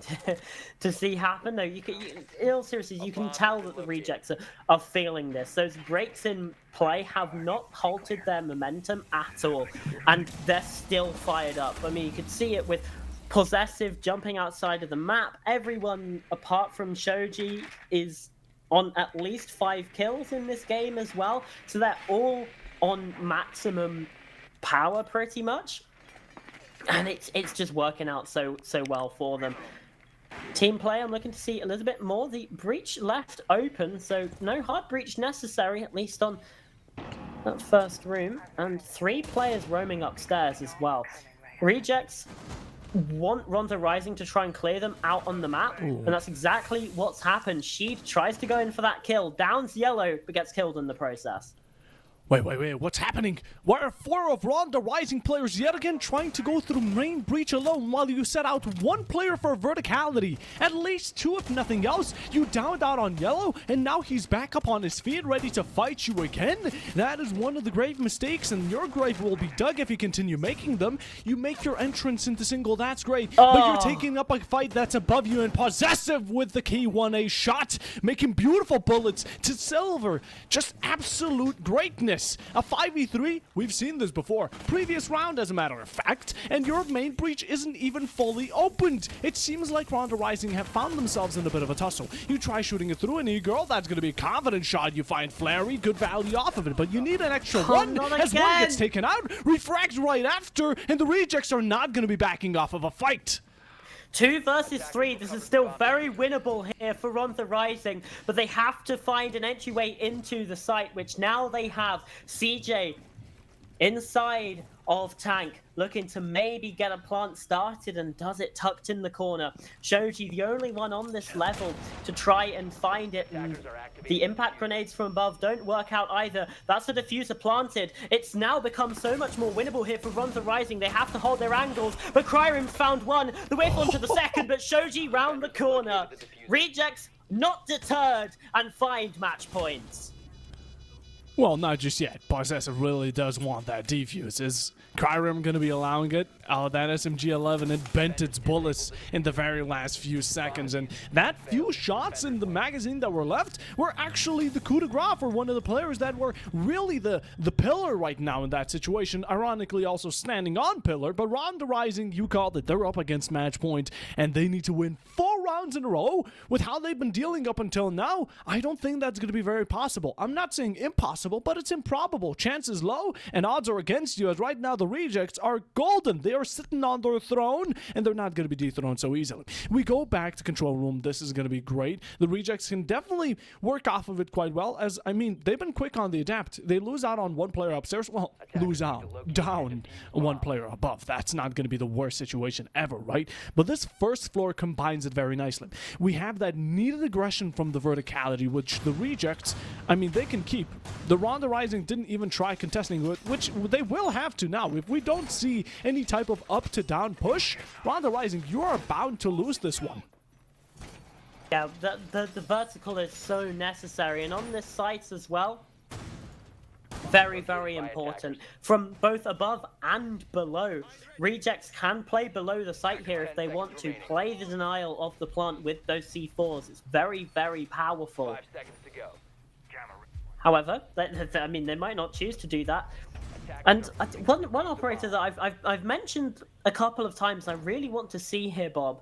to see happen. Though in all seriousness, you can tell that the Rejects are feeling this. Those breaks in play have not halted their momentum at all, and they're still fired up. I mean, you could see it with Possessive jumping outside of the map. Everyone apart from Shoji is on at least 5 kills in this game as well, so they're all on maximum power pretty much, and it's just working out so well for them. Team play, I'm looking to see a little bit more. The breach left open, so no hard breach necessary, at least on that first room, and 3 players roaming upstairs as well. Rejects want Ronda Rising to try and clear them out on the map, and that's exactly what's happened. She tries to go in for that kill, downs Yellow, but gets killed in the process. Wait, what's happening? Why are 4 of Ronda Rising players yet again trying to go through main breach alone while you set out 1 player for verticality? At least 2 if nothing else. You downed out on Yellow, and now he's back up on his feet ready to fight you again? That is one of the grave mistakes, and your grave will be dug if you continue making them. You make your entrance into single, that's great, but you're taking up a fight that's above you, and Possessive with the K1A shot, making beautiful bullets to silver. Just absolute greatness. A 5v3, we've seen this before. Previous round, as a matter of fact, and your main breach isn't even fully opened. It seems like Ronda Rising have found themselves in a bit of a tussle. You try shooting it through an E-Girl, that's going to be a confident shot. You find Flary, good value off of it, but you need an extra one as one gets taken out, refrags right after, and the Rejects are not going to be backing off of a fight. 2 versus 3, this is still very winnable here for Ronda Rising, but they have to find an entryway into the site, which now they have. CJ inside of Tank, looking to maybe get a plant started, and does it tucked in the corner. Shoji, the only one on this level to try and find it. And the impact grenades from above don't work out either. That's the diffuser planted. It's now become so much more winnable here for Ronda Rising. They have to hold their angles, but Cryrim found one. The whiff onto the second, but Shoji round the corner. Rejects not deterred and find match points. Well, not just yet. Possessive really does want that defuse. Is Cryrim going to be allowing it? Oh, that SMG-11, it bent its bullets in the very last few seconds. And that few shots in the magazine that were left were actually the coup de grace for one of the players that were really the pillar right now in that situation. Ironically, also standing on pillar. But Ronda Rising, you called it. They're up against match point, and they need to win 4 rounds in a row. With how they've been dealing up until now, I don't think that's going to be very possible. I'm not saying impossible, but it's improbable. Chances low, and odds are against you, as right now the Rejects are golden. They are sitting on their throne, and they're not going to be dethroned so easily. We go back to control room. This is going to be great. The Rejects can definitely work off of it quite well, as, I mean, they've been quick on the adapt. They lose out on one player upstairs. Well, lose out. Down one player above. That's not going to be the worst situation ever, right? But this first floor combines it very nicely. We have that needed aggression from the verticality, which the Rejects, I mean, they can keep. The Ronda Rising didn't even try contesting it, which they will have to now. If we don't see any type of up to down push, Ronda Rising, you are bound to lose this one. Yeah, the vertical is so necessary, and on this site as well, very, very important. From both above and below, Rejects can play below the site here if they want to. Play the denial of the plant with those C4s. It's very, very powerful. 5 seconds to go. However, I mean, they might not choose to do that. And one operator that I've mentioned a couple of times I really want to see here, Bob,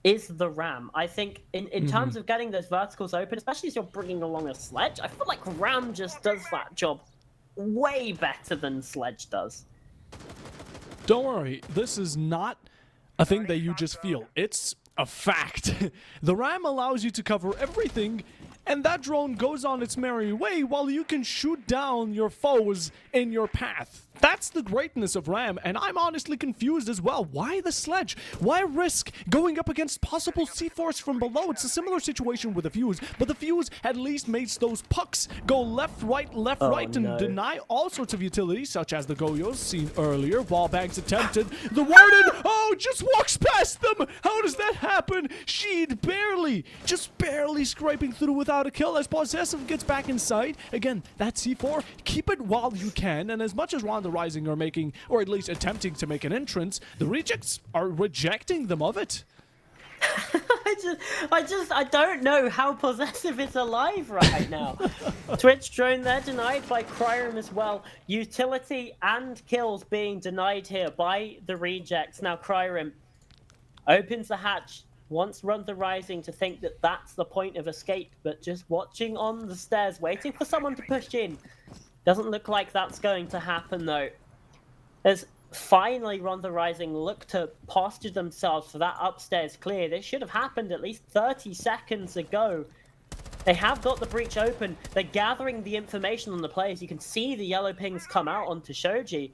is the Ram. I think in terms of getting those verticals open, especially as you're bringing along a Sledge, I feel like Ram just does that job way better than Sledge does. Don't worry, this is not a thing that you just feel. It's a fact. The Ram allows you to cover everything, and that drone goes on its merry way while you can shoot down your foes in your path. That's the greatness of Ram, and I'm honestly confused as well. Why the Sledge? Why risk going up against possible C-Force from below? It's a similar situation with the Fuse, but the Fuse at least makes those pucks go left, right, and deny all sorts of utilities, such as the Goyos seen earlier. Wallbangs attempted. The Warden, just walks past them. How does that happen? Sheed just barely scraping through without a kill as Possessive gets back inside. Again, that C4, keep it while you can, and as much as Ronda Rising are making, or at least attempting to make an entrance, the Rejects are rejecting them of it. I don't know how Possessive is alive right now. Twitch drone there denied by Cryrim as well. Utility and kills being denied here by the Rejects. Now Cryrim opens the hatch, wants Ronda Rising to think that that's the point of escape, but just watching on the stairs, waiting for someone to push in. Doesn't look like that's going to happen, though. As finally Ronda Rising look to posture themselves for that upstairs clear. This should have happened at least 30 seconds ago. They have got the breach open. They're gathering the information on the players. You can see the yellow pings come out onto Shoji.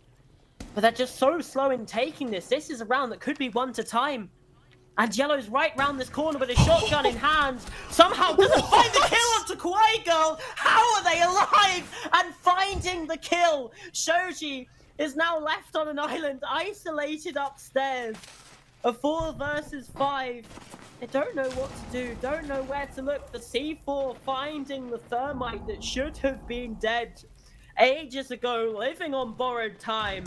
But they're just so slow in taking this. This is a round that could be won to time. And Yellow's right round this corner with his shotgun in hand. Somehow doesn't find the kill onto Kawaii Girl. How are they alive and finding the kill? Shoji is now left on an island, isolated upstairs. A 4 versus 5. They don't know what to do, don't know where to look. The C4 finding the thermite that should have been dead ages ago, living on borrowed time.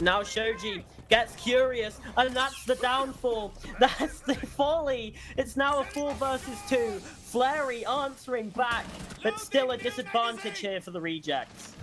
Now Shoji gets curious, and that's the downfall. That's the folly. It's now a 4 versus 2. Flary answering back, but still a disadvantage here for the Rejects.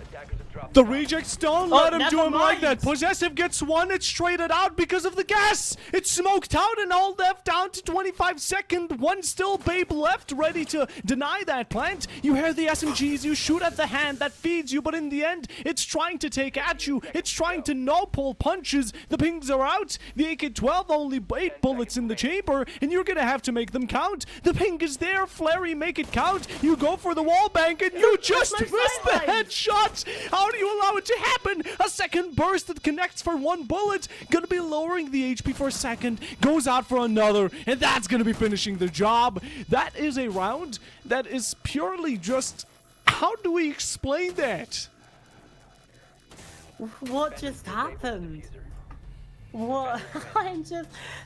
The Rejects don't let him do him like mind. that. Possessive gets one, it's traded out because of the gas. It's smoked out and all left down to 25 seconds. One still babe left, ready to deny that plant. You hear the SMGs, you shoot at the hand that feeds you, but in the end, it's trying to take at you. It's trying to no-pull punches. The pings are out. The AK-12 only 8 bullets in the chamber, and you're gonna have to make them count. The ping is there. Flary, make it count. You go for the wall bank, and you just missed the headshot. How How do you allow it to happen? A second burst that connects for 1 bullet, gonna be lowering the HP for a second, goes out for another, and that's gonna be finishing the job. That is a round that is purely just... How do we explain that? What just happened? What?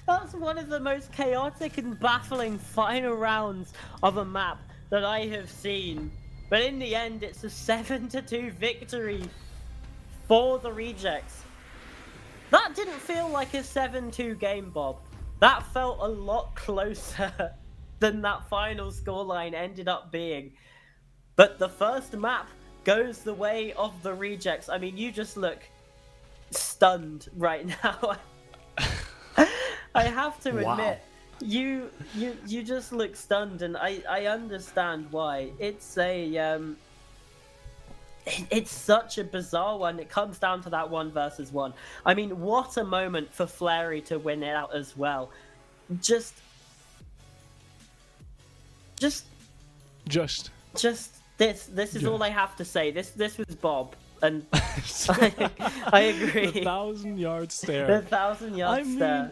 That's one of the most chaotic and baffling final rounds of a map that I have seen. But in the end, it's a 7-2 victory for the Rejects. That didn't feel like a 7-2 game, Bob. That felt a lot closer than that final scoreline ended up being. But the first map goes the way of the Rejects. I mean, you just look stunned right now. I have to admit, you just look stunned, and I understand why. It's it's such a bizarre one. It comes down to that 1 versus 1. I mean, what a moment for Flary to win it out as well. Just this is all I have to say. This was Bob, and I agree. The 1,000-yard stare. The 1,000-yard stare.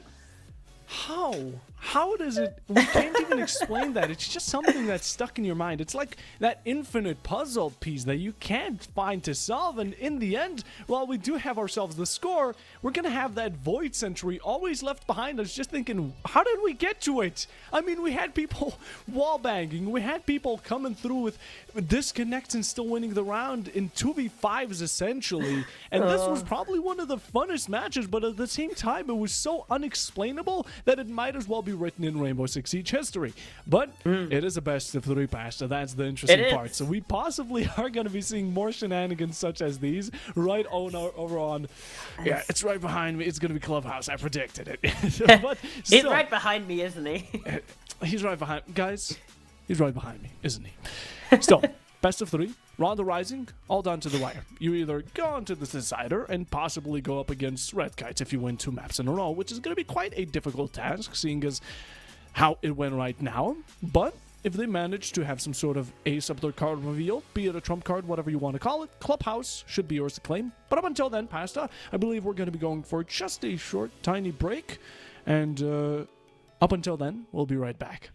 How does it... We can't even explain that. It's just something that's stuck in your mind. It's like that infinite puzzle piece that you can't find to solve. And in the end, while we do have ourselves the score, we're going to have that void sentry always left behind us just thinking, how did we get to it? I mean, we had people wallbanging. We had people coming through with disconnects and still winning the round in 2v5s essentially. And this was probably one of the funnest matches, but at the same time, it was so unexplainable that it might as well be written in Rainbow Six Siege history. But it is a best of 3 pasta. That's the interesting part. So we possibly are going to be seeing more shenanigans such as these right over on... Yeah, it's right behind me. It's going to be Clubhouse. I predicted it. But He's right behind me, isn't he? He's right behind... Guys, he's right behind me, isn't he? Still, best of 3. Ronda Rising, all down to the wire. You either go on to the decider and possibly go up against Red Kites if you win 2 maps in a row, which is going to be quite a difficult task, seeing as how it went right now. But if they manage to have some sort of ace up their card reveal, be it a trump card, whatever you want to call it, Clubhouse should be yours to claim. But up until then, Pasta, I believe we're going to be going for just a short, tiny break. And up until then, we'll be right back.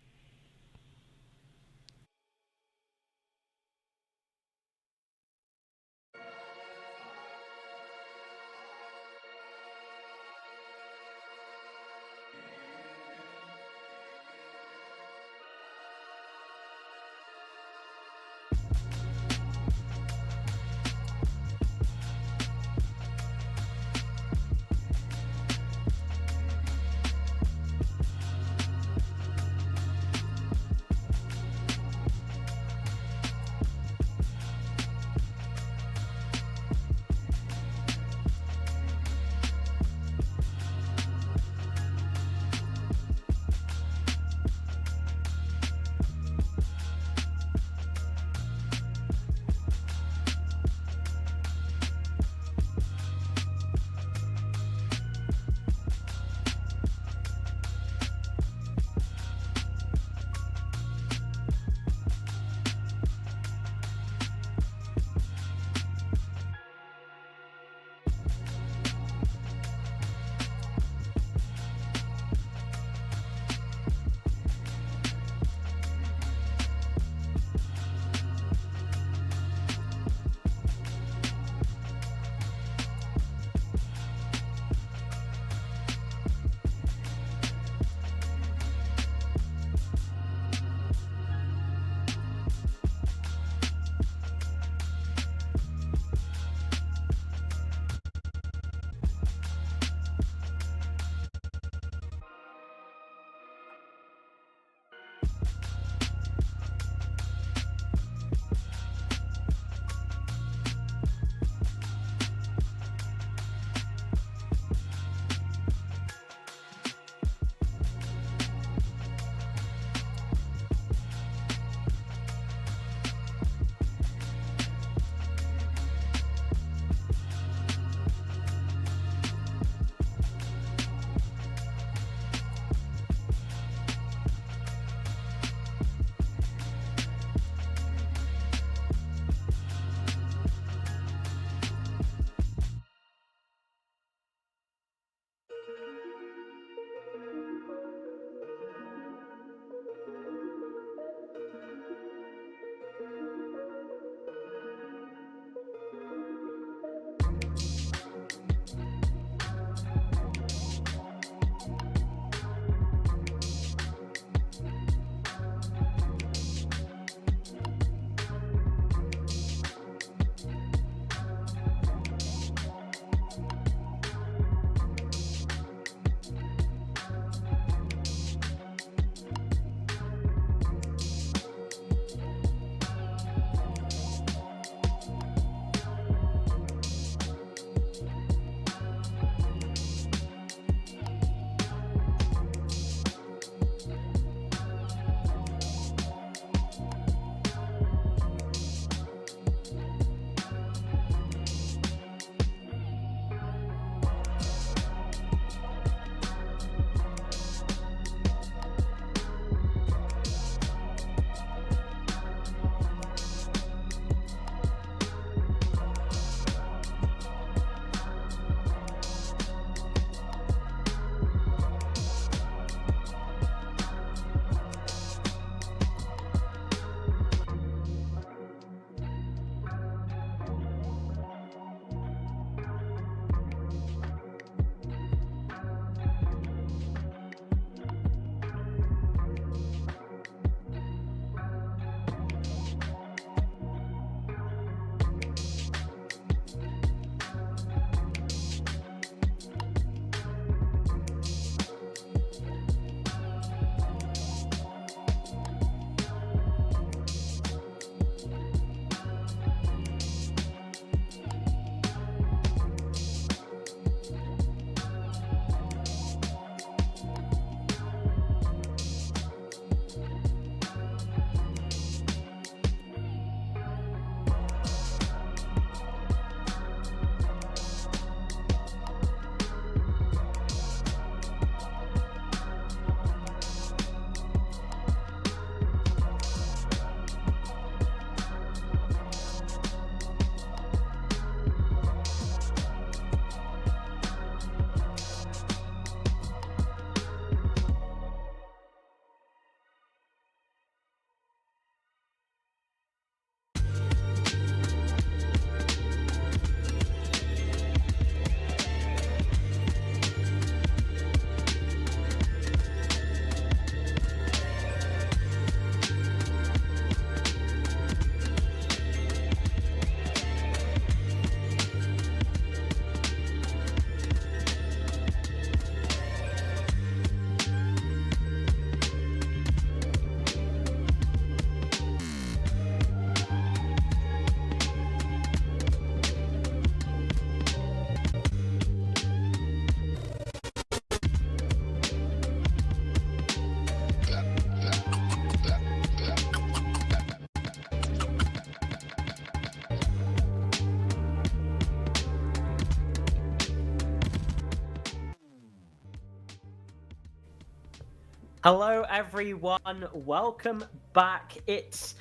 Hello everyone, welcome back. It's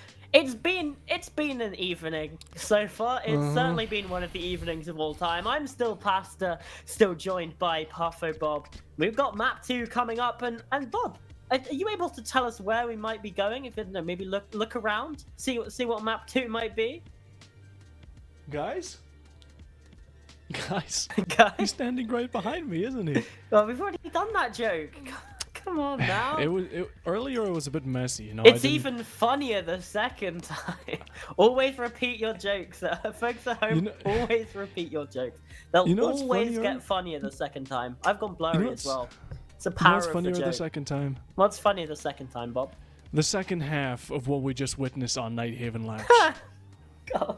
been an evening so far. It's certainly been one of the evenings of all time. I'm still Pasta, still joined by PuffoBob. We've got map 2 coming up, and Bob, are you able to tell us where we might be going? If maybe look around, see what map 2 might be. Guys? Guys, He's standing right behind me, isn't he? well, we've already done that joke. Come on now. Earlier it was a bit messy, you know. It's even funnier the second time. Always repeat your jokes. Folks at home, always repeat your jokes. They'll always get funnier the second time. I've gone blurry as well. It's a power of the joke. What's funnier the second time? What's funnier the second time, Bob? The second half of what we just witnessed on Nighthaven Labs. God.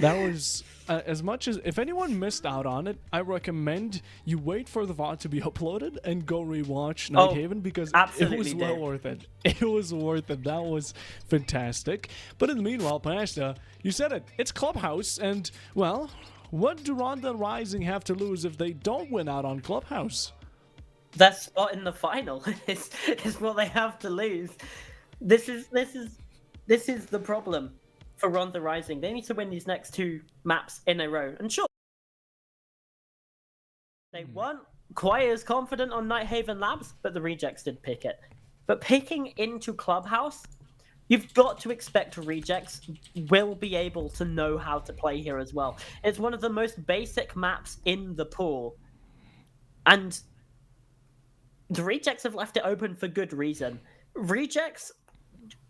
That was as much as if anyone missed out on it, I recommend you wait for the VOD to be uploaded and go rewatch Nighthaven because it was well worth it. It was worth it. That was fantastic. But in the meanwhile, Pasta, you said it. It's Clubhouse, and well, what do Ronda Rising have to lose if they don't win out on Clubhouse? Their spot in the final is what they have to lose. This is the problem. For Ronda Rising, they need to win these next 2 maps in a row. And sure, they weren't quite as confident on Nighthaven Labs, but the rejects did pick it. But picking into Clubhouse, you've got to expect rejects will be able to know how to play here as well. It's one of the most basic maps in the pool. And the rejects have left it open for good reason. Rejects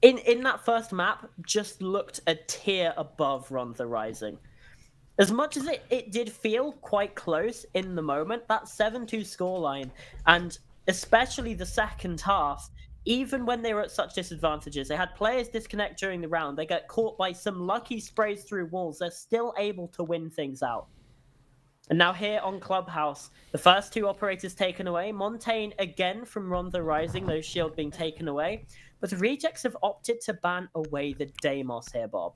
in that first map just looked a tier above Ronda Rising. As much as it did feel quite close in the moment, that 7-2 scoreline, and especially the second half, even when they were at such disadvantages, they had players disconnect during the round, they get caught by some lucky sprays through walls, they're still able to win things out. And now here on Clubhouse, the first 2 operators taken away, Montaigne again from Ronda Rising, those shield being taken away. But the rejects have opted to ban away the Deimos here, Bob.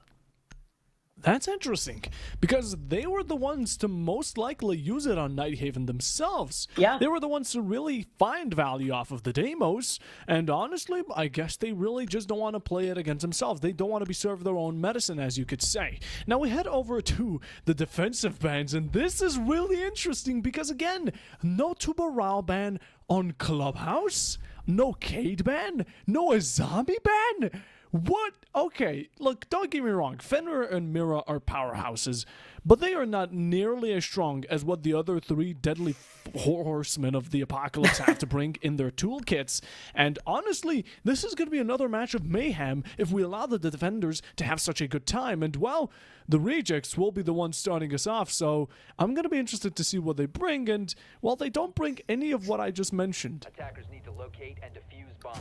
That's interesting, because they were the ones to most likely use it on Nighthaven themselves. Yeah. They were the ones to really find value off of the Deimos, and honestly, I guess they really just don't want to play it against themselves. They don't want to be served their own medicine, as you could say. Now we head over to the defensive bans, and this is really interesting, because again, no Tubarao ban on Clubhouse, no Cade ban, no Azami ban. What? Okay, look, don't get me wrong. Fenrir and Mira are powerhouses, but they are not nearly as strong as what the other 3 deadly horsemen of the apocalypse have to bring in their toolkits. And honestly, this is going to be another match of mayhem if we allow the defenders to have such a good time. And well, the rejects will be the ones starting us off, so I'm going to be interested to see what they bring. And well, they don't bring any of what I just mentioned. Attackers need to locate and defuse bombs.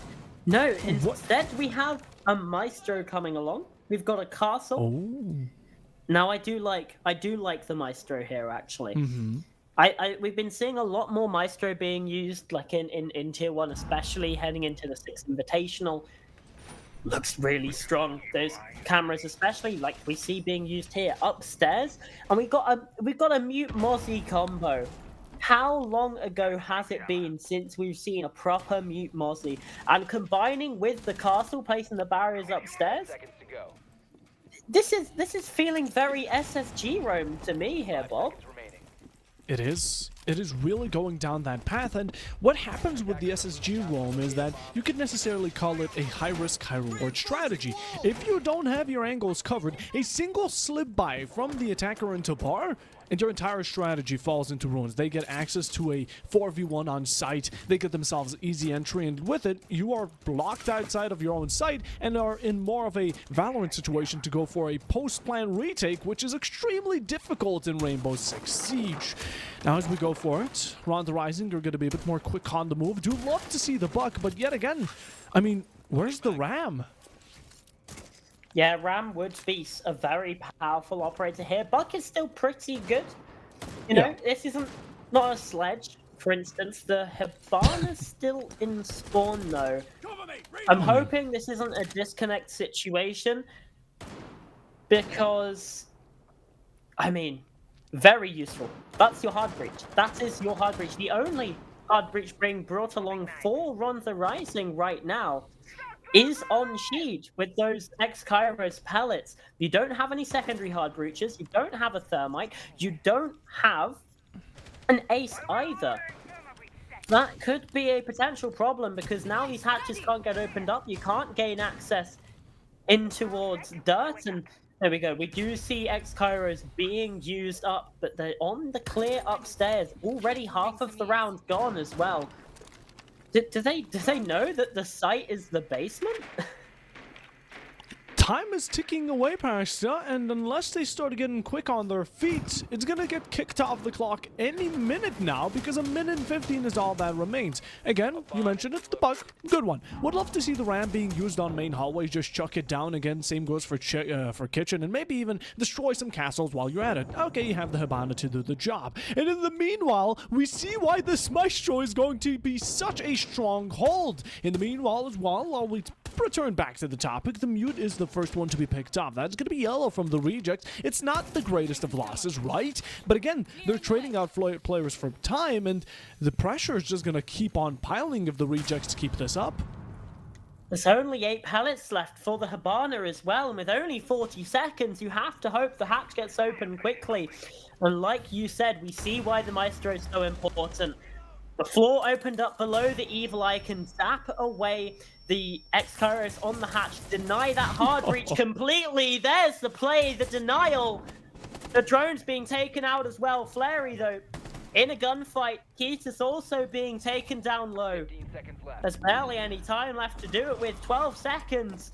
No, instead we have a Maestro coming along. We've got a castle. Oh. Now I do like the Maestro here actually. Mm-hmm. We've been seeing a lot more Maestro being used, like in Tier 1, especially heading into the 6th Invitational. Looks really strong. Those cameras, especially like we see being used here upstairs, and we've got a Mute Mozzie combo. How long ago has it been since we've seen a proper Mute Mozzie? And combining with the castle, placing the barriers upstairs, Seconds to go. this is feeling very SSG roam to me here, Bob. Seconds remaining. It is. It is really going down that path, and what happens with the SSG roam is that you could necessarily call it a high-risk, high-reward strategy. If you don't have your angles covered, a single slip-by from the attacker into bar, and your entire strategy falls into ruins. They get access to a 4v1 on site, they get themselves easy entry, and with it, you are blocked outside of your own site and are in more of a Valorant situation to go for a post-plan retake, which is extremely difficult in Rainbow Six Siege. Now as we go for it, Ronda Rising are going to be a bit more quick on the move. Do love to see the buck, but yet again, I mean, where's the Ram? Yeah, Ram would be a very powerful operator here. Buck is still pretty good. You know, this isn't not a sledge, for instance. The Hibana's still in spawn, though. I'm hoping this isn't a disconnect situation because, I mean, very useful. That's your hard breach. That is your hard breach. The only hard breach being brought along for Ron the Rising right now is on Sheed with those ex-Kairos pellets. You don't have any secondary hard breaches, you don't have a thermite, you don't have an ace either. That could be a potential problem because now these hatches can't get opened up, you can't gain access in towards dirt, and there we go. We do see ex-Kairos being used up, but they're on the clear upstairs. Already half of the round gone as well. Do they know that the site is the basement? Time is ticking away, Pasta, and unless they start getting quick on their feet, it's gonna get kicked off the clock any minute now because a minute and 15 is all that remains. Again, you mentioned it, the bug, good one. Would love to see the ramp being used on main hallways, just chuck it down again. Same goes for kitchen, and maybe even destroy some castles while you're at it. Okay, you have the Hibana to do the job. And in the meanwhile, we see why this Maestro is going to be such a strong hold. In the meanwhile as well, I'll return back to the topic. The mute is the first one to be picked up. That's going to be yellow from the reject. It's not the greatest of losses, right? But again, they're trading out players for time, and the pressure is just going to keep on piling if the rejects to keep this up. There's only 8 pellets left for the Hibana as well, and with only 40 seconds, you have to hope the hatch gets open quickly. And like you said, we see why the Maestro is so important. The floor opened up below the evil eye can zap away the ex-Kairos on the hatch, deny that hard breach completely. There's the play, the denial. The drone's being taken out as well. Flary, though, in a gunfight. Keatus also being taken down low. 15 seconds left. There's barely any time left to do it with. 12 seconds.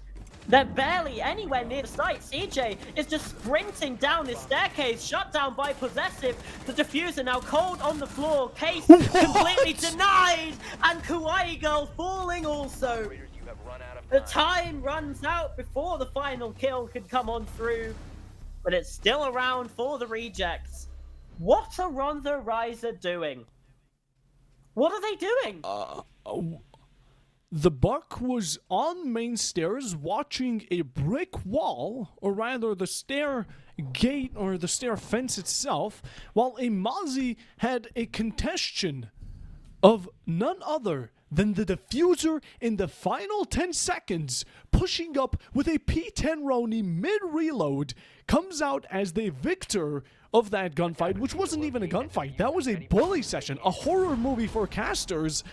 They're barely anywhere near the site. CJ is just sprinting down this staircase, shut down by Possessive. The diffuser now cold on the floor. Case completely denied. And Kawaii Girl falling also. Operators, you have run out of The time. time runs out before the final kill could come on through. But it's still around for the rejects. What are Ron the Riser doing? What are they doing? The Buck was on main stairs watching a brick wall, or rather the stair gate or the stair fence itself, while a Mozzie had a contention of none other than the diffuser in the final 10 seconds, pushing up with a P10 Roni mid-reload, comes out as the victor of that gunfight, which wasn't even a gunfight. That was a bully session, a horror movie for casters.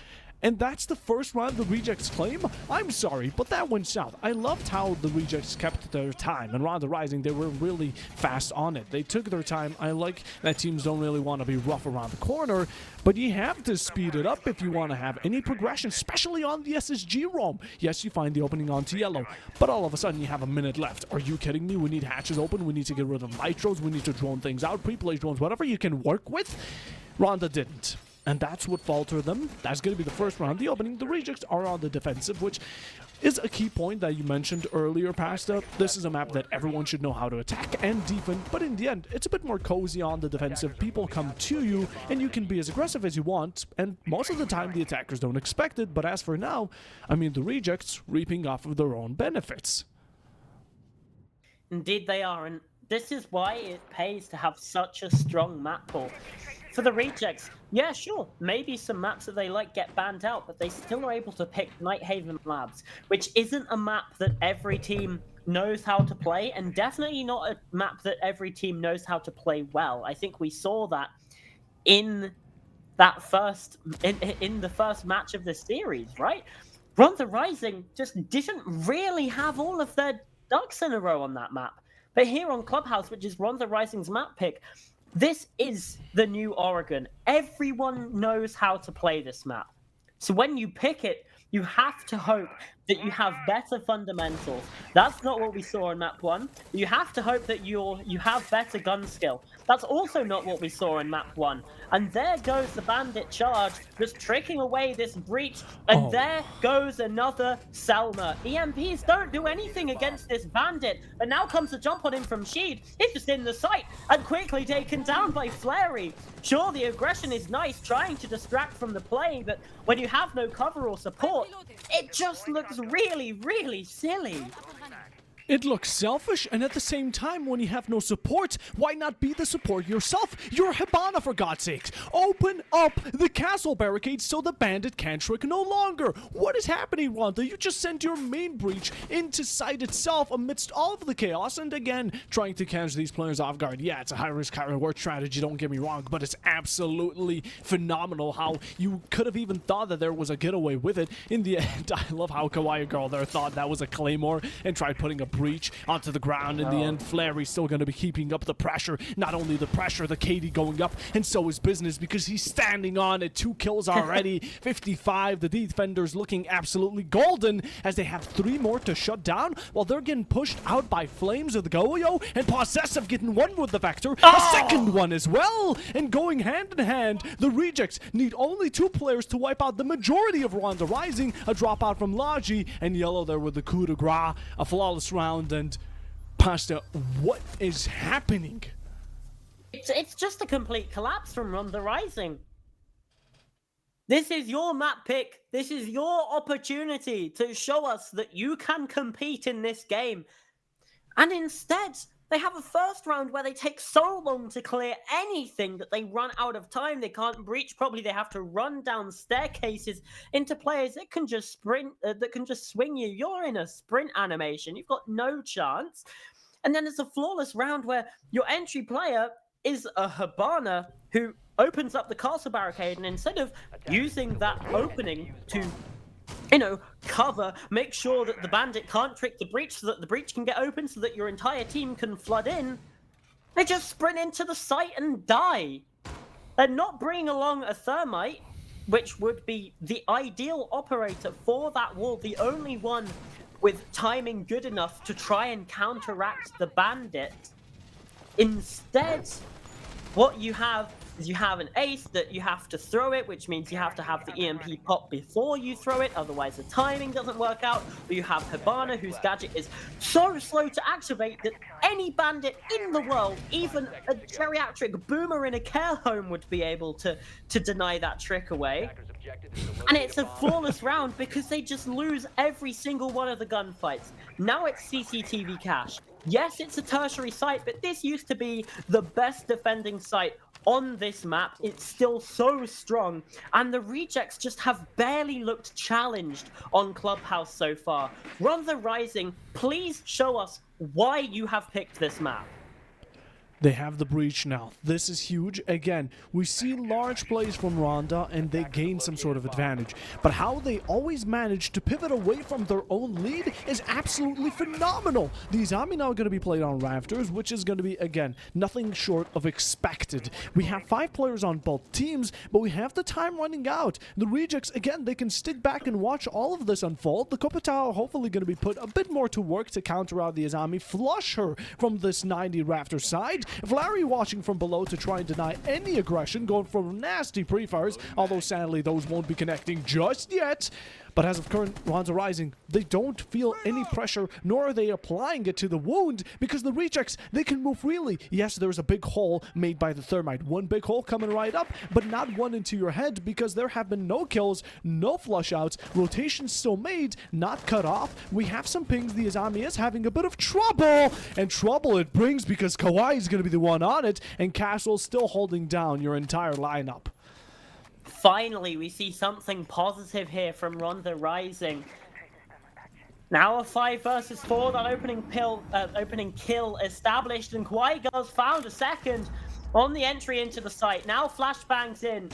And that's the first round the rejects claim? I'm sorry, but that went south. I loved how the rejects kept their time. And Ron the Rising, they were really fast on it. They took their time. I like that teams don't really want to be rough around the corner, but you have to speed it up if you want to have any progression, especially on the SSG roam. Yes, you find the opening onto yellow, but all of a sudden you have a minute left. Are you kidding me? We need hatches open. We need to get rid of nitros. We need to drone things out, pre-play drones, whatever you can work with. Ronda didn't. And that's what faltered them. That's going to be the first round. The opening, the rejects are on the defensive, which is a key point that you mentioned earlier, Pasta. This is a map that everyone should know how to attack and defend, but in the end, it's a bit more cozy on the defensive. People come to you, and you can be as aggressive as you want, and most of the time, the attackers don't expect it, but as for now, I mean, the rejects reaping off of their own benefits. Indeed they are, and this is why it pays to have such a strong map pool. For the rejects, yeah, sure, maybe some maps that they like get banned out, but they still are able to pick Nighthaven Labs, which isn't a map that every team knows how to play, and definitely not a map that every team knows how to play well. I think we saw that in that in the first match of the series, right? Ron the Rising just didn't really have all of their ducks in a row on that map. But here on Clubhouse, which is Ron the Rising's map pick, this is the new Oregon. Everyone knows how to play this map. So when you pick it, you have to hope that you have better fundamentals. That's not what we saw in map 1. You have to hope that you have better gun skill. That's also not what we saw in map 1. And there goes the bandit charge, just tricking away this breach. And there goes another Selma. EMPs don't do anything against this bandit. But now comes a jump on him from Sheed. He's just in the sight and quickly taken down by Flary. Sure, the aggression is nice, trying to distract from the play, but when you have no cover or support, it just looks really, really silly. It looks selfish, and at the same time, when you have no support, why not be the support yourself? You're Hibana, for God's sakes. Open up the castle barricades so the bandit can't trick no longer. What is happening, Wanda? You just sent your main breach into site itself amidst all of the chaos, and again, trying to catch these players off guard. Yeah, it's a high-risk, high-reward strategy, don't get me wrong, but it's absolutely phenomenal how you could have even thought that there was a getaway with it. In the end, I love how Kawaii Girl there thought that was a Claymore and tried putting a breach onto the ground. In the end, Flary's still going to be keeping up the pressure. Not only the pressure, the KD going up, and so is Business because he's standing on it. 2 kills already, 55. The defenders looking absolutely golden as they have 3 more to shut down while they're getting pushed out by Flames of the Goyo, and Possessive getting one with the Vector, a second one as well, and going hand in hand. The Rejects need only 2 players to wipe out the majority of Rwanda Rising. A dropout from Laji, and Yellow there with the coup de grace, a flawless round. And Pasta, what is happening? It's just a complete collapse from Rwanda Rising. This is your map pick. This is your opportunity to show us that you can compete in this game. And instead, they have a first round where they take so long to clear anything that they run out of time. They can't breach properly. They have to run down staircases into players that can just sprint, that can just swing you. You're in a sprint animation. You've got no chance. And then there's a flawless round where your entry player is a Hibana who opens up the castle barricade, and instead of using that opening to, you know, cover, make sure that the bandit can't trick the breach so that the breach can get open so that your entire team can flood in, they just sprint into the site and die. They're not bringing along a thermite, which would be the ideal operator for that wall, the only one with timing good enough to try and counteract the bandit. Instead, what you have is you have an ace that you have to throw it, which means you have to have the EMP pop before you throw it, otherwise the timing doesn't work out. Or you have Hibana, whose gadget is so slow to activate that any bandit in the world, even a geriatric boomer in a care home, would be able to deny that trick away. And it's a flawless round because they just lose every single one of the gunfights. Now it's CCTV cache. Yes, it's a tertiary site, but this used to be the best defending site on this map. It's still so strong, and the Rejects just have barely looked challenged on Clubhouse so far. Rwanda Rising, please show us why you have picked this map. They have the breach now. This is huge. Again, we see large plays from Rwanda and they gain some sort of advantage. But how they always manage to pivot away from their own lead is absolutely phenomenal. The Izami now going to be played on Rafters, which is going to be, again, nothing short of expected. We have 5 players on both teams, but we have the time running out. The Rejects, again, they can stick back and watch all of this unfold. The Kopatao hopefully going to be put a bit more to work to counter out the Izami, flush her from this 90 Rafter side. Vlary watching from below to try and deny any aggression, going for nasty pre-fires, although sadly those won't be connecting just yet. But as of current, Rwanda Rising, they don't feel any pressure, nor are they applying it to the wound, because the Rejects, they can move freely. Yes, there's a big hole made by the thermite. One big hole coming right up, but not one into your head, because there have been no kills, no flush outs, rotations still made, not cut off. We have some pings. The Izami is having a bit of trouble, and trouble it brings because Kawaii is going to be the one on it, and Castle still holding down your entire lineup. Finally, we see something positive here from Rwanda Rising. Now a 5 versus 4, that opening kill established, and Kawaii Girls found a second on the entry into the site. Now flashbangs in.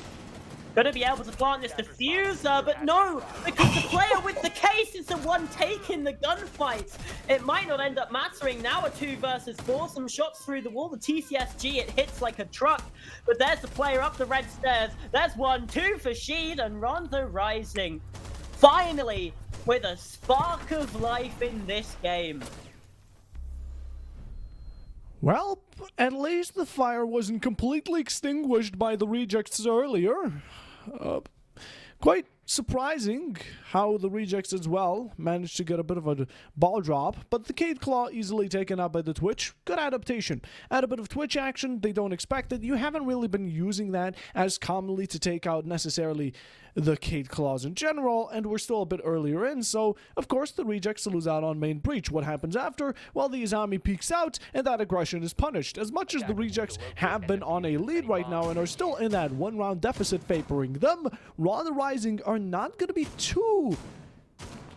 Gonna be able to plant this diffuser, but no, because the player with the case is the one taking the gunfights. It might not end up mattering. Now a 2 versus 4, some shots through the wall. The TCSG, it hits like a truck, but there's the player up the red stairs. There's 1-2 for Sheed, and Rwanda Rising, finally, with a spark of life in this game. Well, at least the fire wasn't completely extinguished by the Rejects earlier. Quite surprising how the Rejects as well managed to get a bit of a ball drop, but the Cade Claw easily taken out by the Twitch. Good adaptation. Add a bit of Twitch action, they don't expect it. You haven't really been using that as commonly to take out necessarily the Kate Claws in general, and we're still a bit earlier in, so of course the rejects lose out on main breach. What happens after? Well, the Izami peeks out, and that aggression is punished. As much as the rejects have been on a lead right now and are still in that one-round deficit favoring them, Raw the Rising are not going to be too,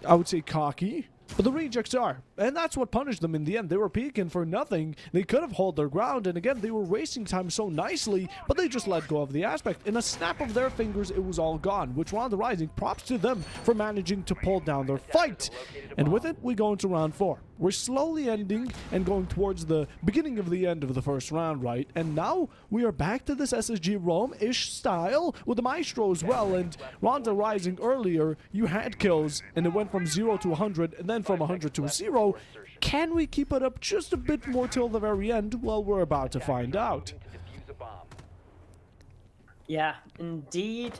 I would say, cocky. But the rejects are, and that's what punished them in the end. They were peeking for nothing. They could have held their ground, and again, they were wasting time so nicely, but they just let go of the aspect. In a snap of their fingers, it was all gone, which Round the Rising, props to them for managing to pull down their fight. And with it, we go into round 4. We're slowly ending and going towards the beginning of the end of the first round, right? And now we are back to this SSG Rome-ish style with the Maestro as well. And Round the Rising earlier, you had kills, and it went from 0 to 100, and then from 100 to 0. Can we keep it up just a bit more till the very end? Well, we're about to find out. Yeah, indeed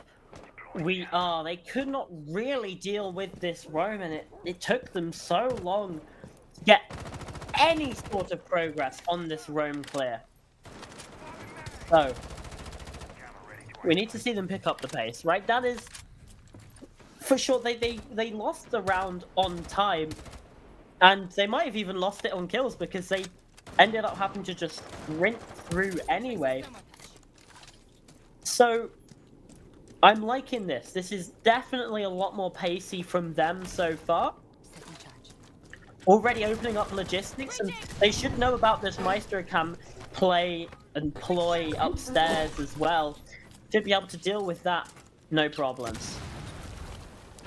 we are. They could not really deal with this Rome, and it took them so long to get any sort of progress on this Rome clear. So, we need to see them pick up the pace, right? That is, for sure, they lost the round on time, and they might have even lost it on kills because they ended up having to just sprint through anyway. So, I'm liking this. This is definitely a lot more pacey from them so far. Already opening up logistics, and they should know about this Maestro Cam play and ploy upstairs as well. Should be able to deal with that, no problems.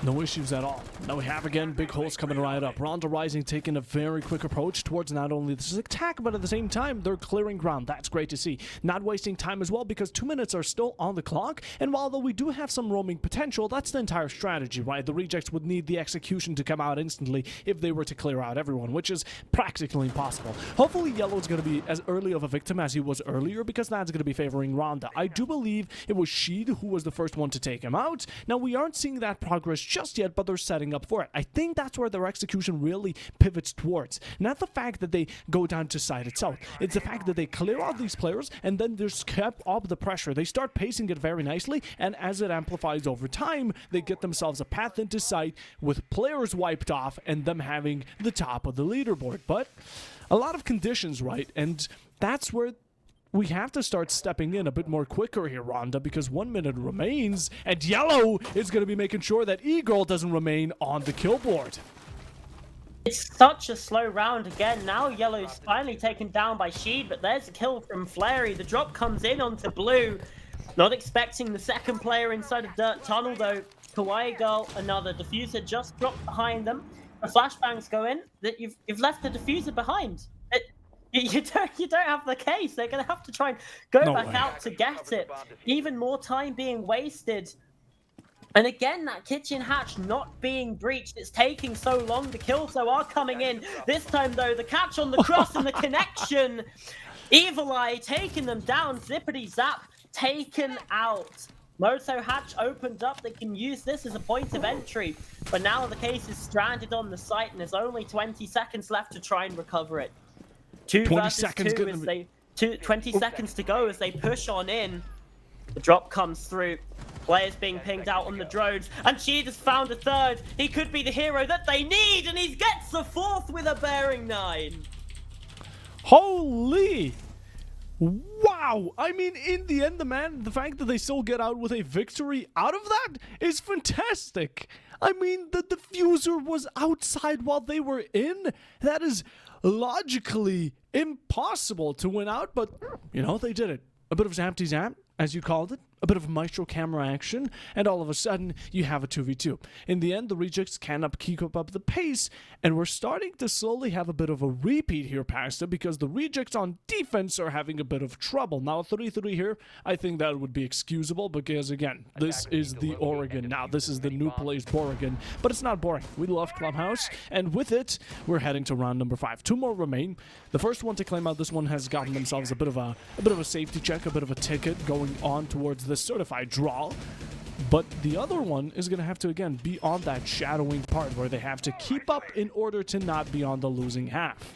No issues at all. Now we have again big holes coming right up. Round the Rising taking a very quick approach towards not only this attack, but at the same time they're clearing ground. That's great to see. Not wasting time as well because 2 minutes are still on the clock. And while though we do have some roaming potential, that's the entire strategy, right? The rejects would need the execution to come out instantly if they were to clear out everyone, which is practically impossible. Hopefully Yellow's going to be as early of a victim as he was earlier because that's going to be favoring Ronda. I do believe it was Sheed who was the first one to take him out. Now we aren't seeing that progress just yet, but they're setting up for it. I think that's where their execution really pivots towards. Not the fact that they go down to side itself. It's the fact that they clear out these players and then just keep up the pressure. They start pacing it very nicely, and as it amplifies over time, they get themselves a path into sight with players wiped off and them having the top of the leaderboard. But a lot of conditions, right? And that's where we have to start stepping in a bit more quicker here, Ronda, because 1 minute remains, and Yellow is going to be making sure that E-Girl doesn't remain on the kill board. It's such a slow round again. Now Yellow's finally taken down by Sheed, but there's a kill from Flary. The drop comes in onto Blue. Not expecting the second player inside of Dirt Tunnel, though. Kawaii Girl, another diffuser just dropped behind them. The flashbangs go in. That you've left the diffuser behind. You don't have the case. They're going to have to try and go back out to get it. Even more time being wasted. And again, that kitchen hatch not being breached. It's taking so long. The kills, though, are coming in. This time, though, the catch on the cross and the connection. Evil Eye taking them down. Zippity Zap taken out. Moto hatch opened up. They can use this as a point of entry. But now the case is stranded on the site, and there's only 20 seconds left to try and recover it. 20 seconds to go as they push on in. The drop comes through. Players being pinged out on the drones. And Sheed has found a third. He could be the hero that they need. And he gets the fourth with a bearing 9. Holy! Wow! I mean, in the end, the fact that they still get out with a victory out of that is fantastic. I mean, the diffuser was outside while they were in. That is logically impossible to win out, but, you know, they did it. A bit of zampty zap, as you called it. A bit of Maestro camera action, and all of a sudden, you have a 2v2. In the end, the rejects cannot keep up the pace, and we're starting to slowly have a bit of a repeat here, Pasta, because the rejects on defense are having a bit of trouble. Now, 3-3 here, I think that would be excusable, because, again, this is the Oregon now. This is the new place, Oregon, but it's not boring. We love Clubhouse, and with it, we're heading to round number 5. 2 more remain. The first one to claim out this one has gotten themselves a bit of a safety check, a bit of a ticket going on towards the certified draw, but the other one is going to have to again be on that shadowing part where they have to keep up in order to not be on the losing half.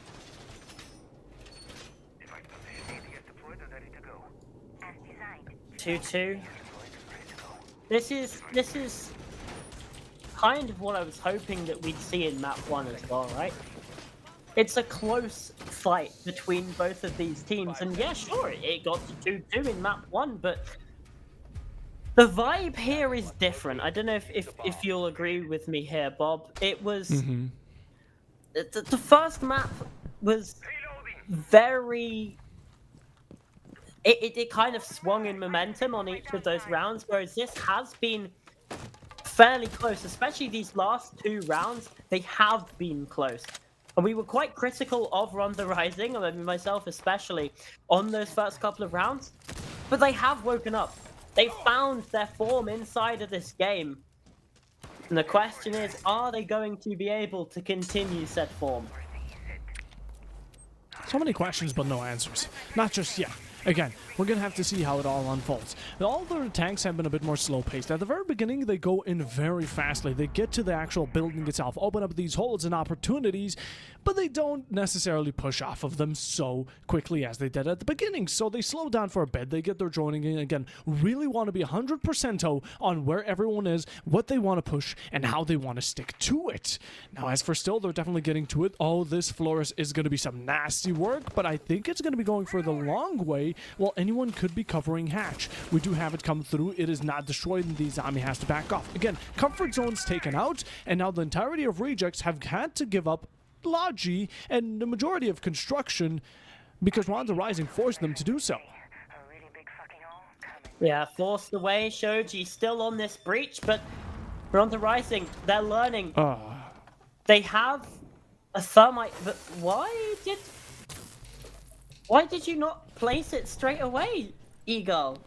2-2. This is kind of what I was hoping that we'd see in map 1 as well, right? It's a close fight between both of these teams, and yeah, sure, it got to 2-2 in map 1, but the vibe here is different. I don't know if you'll agree with me here, Bob. It was the first map was very. It kind of swung in momentum on each of those rounds, whereas this has been fairly close, especially these last 2 rounds. They have been close. And we were quite critical of Ronda Rising, I mean, myself especially, on those first couple of rounds. But they have woken up. They found their form inside of this game. And the question is, are they going to be able to continue said form? So many questions, but no answers. Not just yet. Again, we're going to have to see how it all unfolds. All their attacks have been a bit more slow-paced. At the very beginning, they go in very fastly. They get to the actual building itself, open up these holes and opportunities, but they don't necessarily push off of them so quickly as they did at the beginning. So they slow down for a bit. They get their joining in again. Really want to be 100% on where everyone is, what they want to push, and how they want to stick to it. Now, as for still, they're definitely getting to it. Oh, this Flores is going to be some nasty work, but I think it's going to be going for the long way. Well, anyone could be covering hatch. We do have it come through. It is not destroyed, and the Zami has to back off. Again, comfort zones taken out, and now the entirety of rejects have had to give up Logi and the majority of construction because Ronda Rising forced them to do so. Yeah, forced away. Shoji still on this breach, but Ronda Rising, they're learning. They have a thermite, but why did you not place it straight away, Eagle?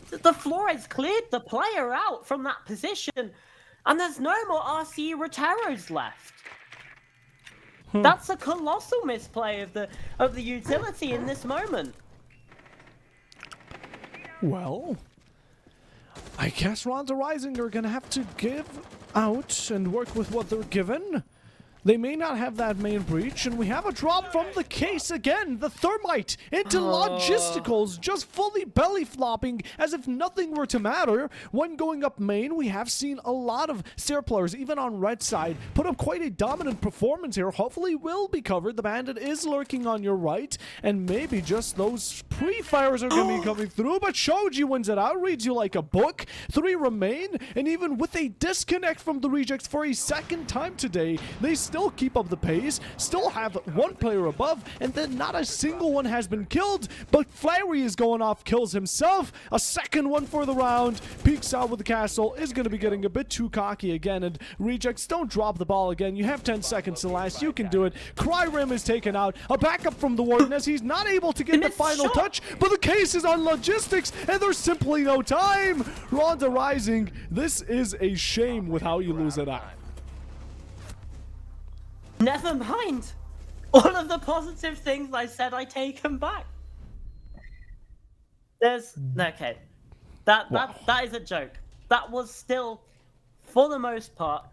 The Flores cleared the player out from that position, and there's no more RCE Roteros left. That's a colossal misplay of the utility in this moment. Well, I guess Ronda Rising are gonna have to give out and work with what they're given. They may not have that main breach, and we have a drop from the case again. The thermite into logisticals, just fully belly flopping as if nothing were to matter. When going up main, we have seen a lot of Seer players, even on red side, put up quite a dominant performance here. Hopefully will be covered. The bandit is lurking on your right, and maybe just those pre-fires are going to be coming through, but Shoji wins it out, reads you like a book. 3 remain, and even with a disconnect from the rejects for a second time today, they still keep up the pace, still have 1 player above, and then not a single one has been killed, but Flary is going off, kills himself. A second one for the round, peeks out with the castle, is going to be getting a bit too cocky again, and rejects, don't drop the ball again. You have 10 seconds to last, you can do it. Cryrim is taken out, a backup from the Warden as he's not able to get the final touch, but the case is on logistics, and there's simply no time. Ronda Rising, this is a shame with how you lose it out. Never mind. All of the positive things I said, I take them back. Okay. That is a joke. That was still, for the most part,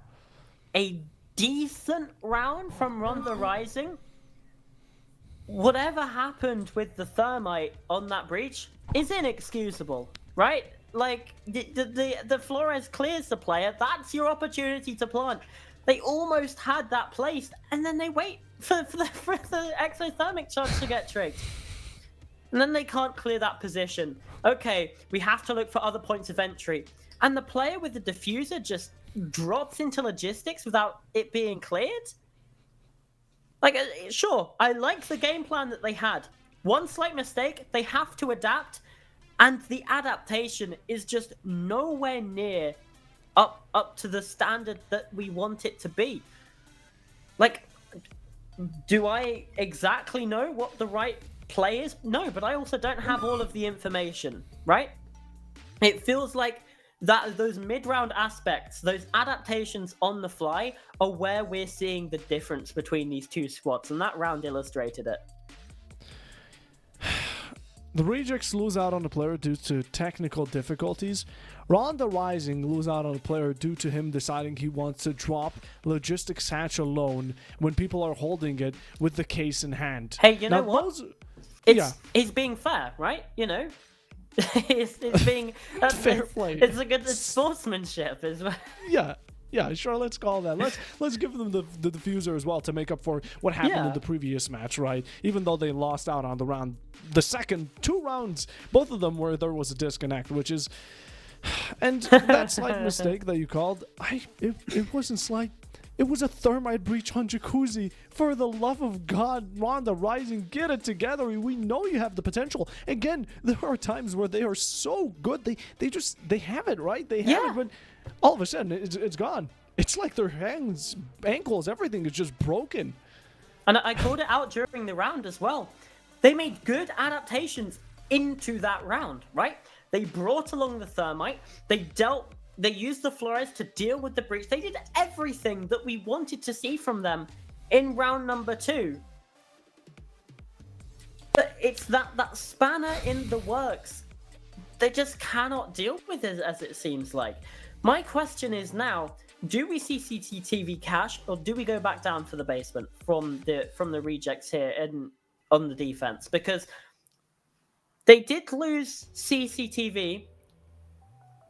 a decent round from Ronda Rising. Whatever happened with the thermite on that breach is inexcusable, right? Like, the Flores clears the player. That's your opportunity to plant. They almost had that placed, and then they wait for the exothermic charge to get triggered. And then they can't clear that position. Okay, we have to look for other points of entry. And the player with the diffuser just drops into logistics without it being cleared? Like, sure, I like the game plan that they had. One slight mistake, they have to adapt, and the adaptation is just nowhere near up to the standard that we want it to be. Like, do I exactly know what the right play is? No, but I also don't have all of the information, right? It feels like that those mid-round aspects, those adaptations on the fly, are where we're seeing the difference between these two squads, and that round illustrated it. The rejects lose out on the player due to technical difficulties. Ronda Rising lose out on a player due to him deciding he wants to drop logistics hatch alone when people are holding it with the case in hand. Hey, you know what? He's being fair, right? You know, it's being Fair play. It's a good sportsmanship as well. Yeah, sure. Let's call that. Let's give them the diffuser as well to make up for what happened in Yeah. the previous match, right? Even though they lost out on the second 2 rounds, both of them where there was a disconnect, which is, and that slight mistake that you called, it wasn't slight. It was a thermite breach on Jacuzzi. For the love of God, Ronda Rising, get it together. We know you have the potential. Again, there are times where they are so good. They have it, right? They have it, but all of a sudden it's gone. It's like their hands, ankles, everything is just broken. And I called it out during the round as well. They made good adaptations into that round, right? They brought along the thermite. They used the Flores to deal with the breach. They did everything that we wanted to see from them in round number 2. But it's that spanner in the works. They just cannot deal with it, as it seems like. My question is now, do we see CCTV cash, or do we go back down to the basement from the rejects here on the defense? Because they did lose CCTV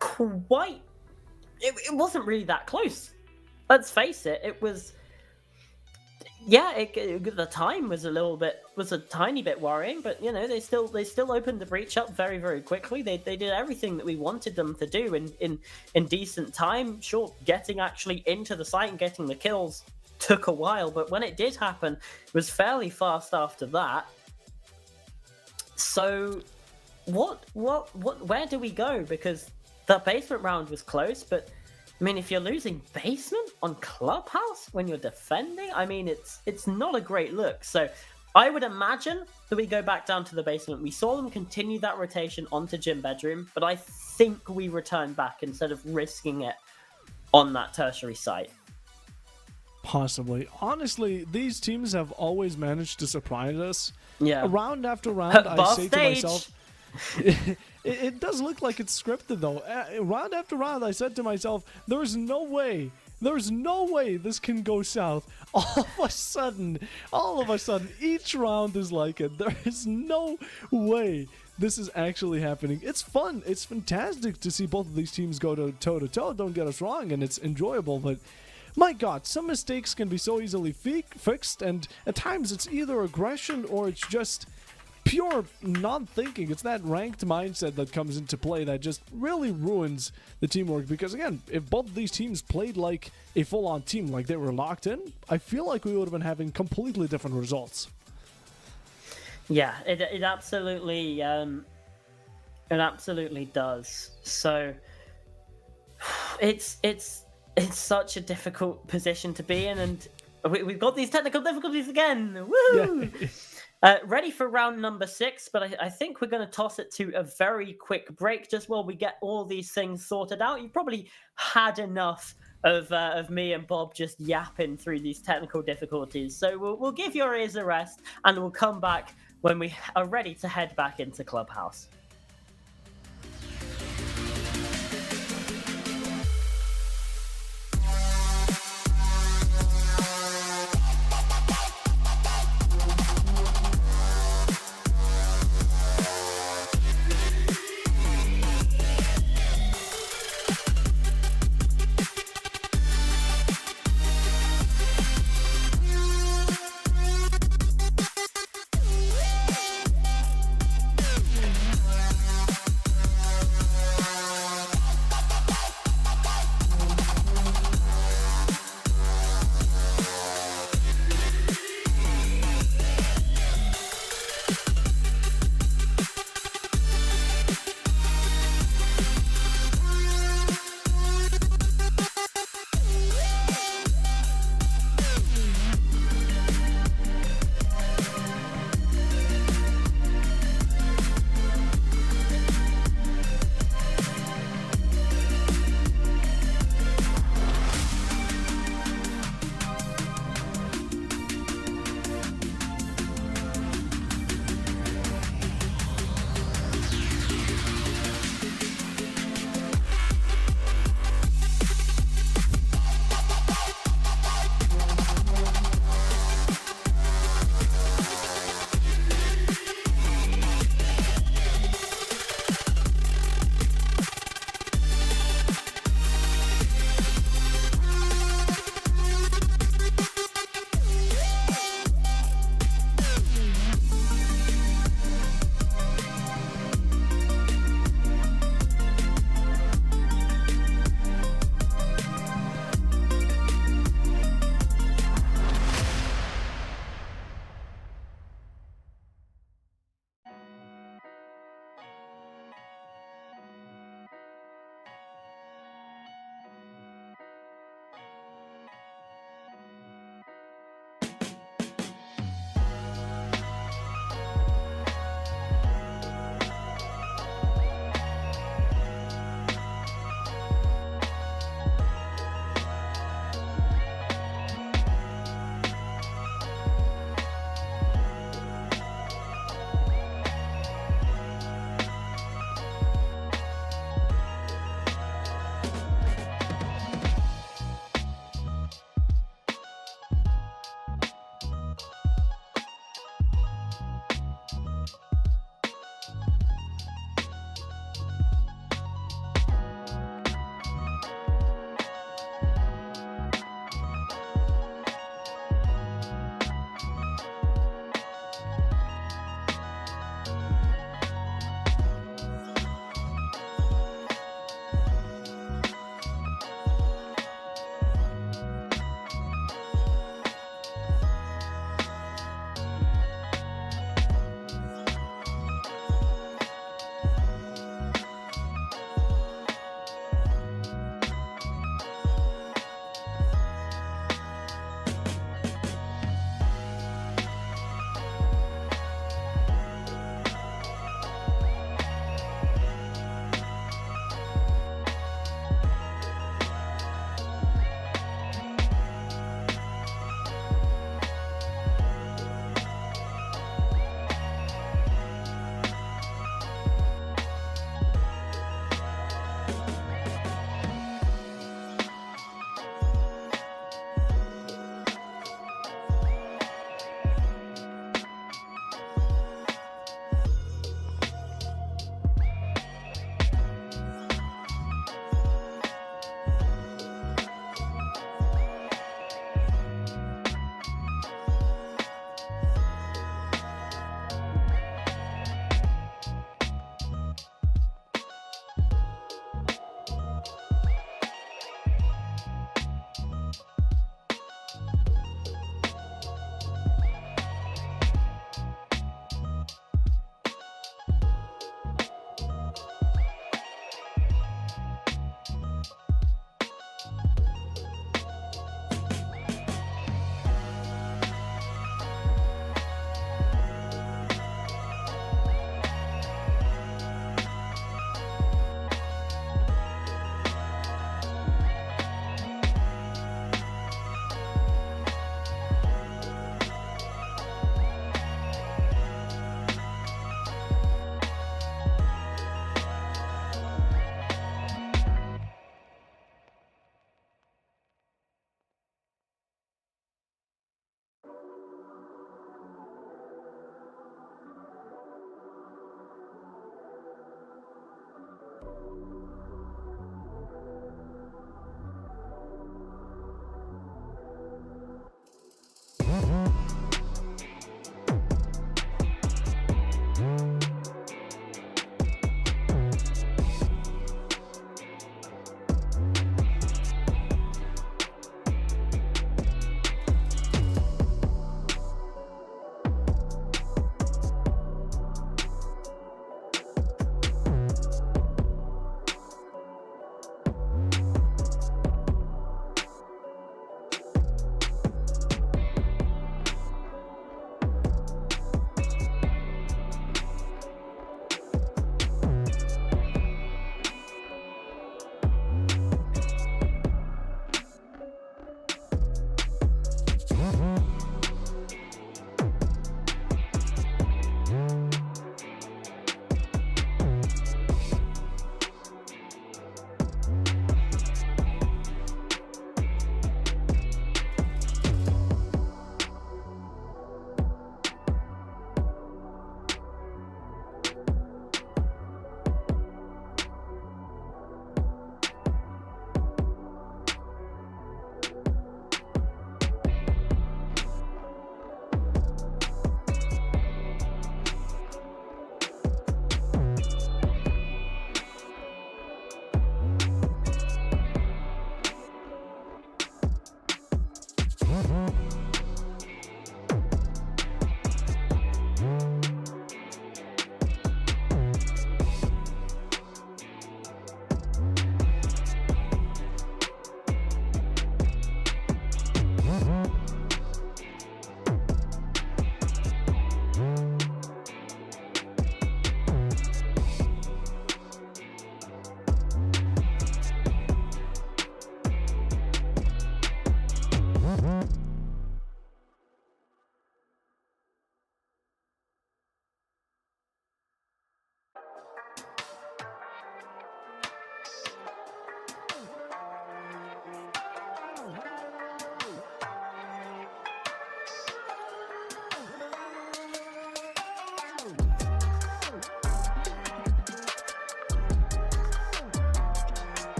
quite. It wasn't really that close. Let's face it. It was. Yeah, the time was a tiny bit worrying, but you know they still opened the breach up very, very quickly. They did everything that we wanted them to do in decent time. Sure, getting actually into the site and getting the kills took a while, but when it did happen, it was fairly fast after that. So, where do we go? Because the basement round was close, but I mean, if you're losing basement on Clubhouse when you're defending, I mean, it's not a great look. So I would imagine that we go back down to the basement. We saw them continue that rotation onto gym bedroom, but I think we return back instead of risking it on that tertiary site. Possibly. Honestly, these teams have always managed to surprise us. Yeah. Round after round, I Boss say stage. to myself, it does look like it's scripted though. Round after round, I said to myself, there's no way this can go south. All of a sudden, each round is like it. There is no way this is actually happening. It's fun. It's fantastic to see both of these teams go toe to toe. Don't get us wrong, and it's enjoyable, but my God, some mistakes can be so easily fixed, and at times it's either aggression or it's just pure non-thinking. It's that ranked mindset that comes into play that just really ruins the teamwork. Because again, if both of these teams played like a full-on team, like they were locked in, I feel like we would have been having completely different results. Yeah, it absolutely does. So it's such a difficult position to be in, and we've got these technical difficulties again. Woo! Yeah. Ready for round number 6, but I think we're going to toss it to a very quick break just while we get all these things sorted out. You probably had enough of me and Bob just yapping through these technical difficulties, so we'll give your ears a rest, and we'll come back when we are ready to head back into Clubhouse.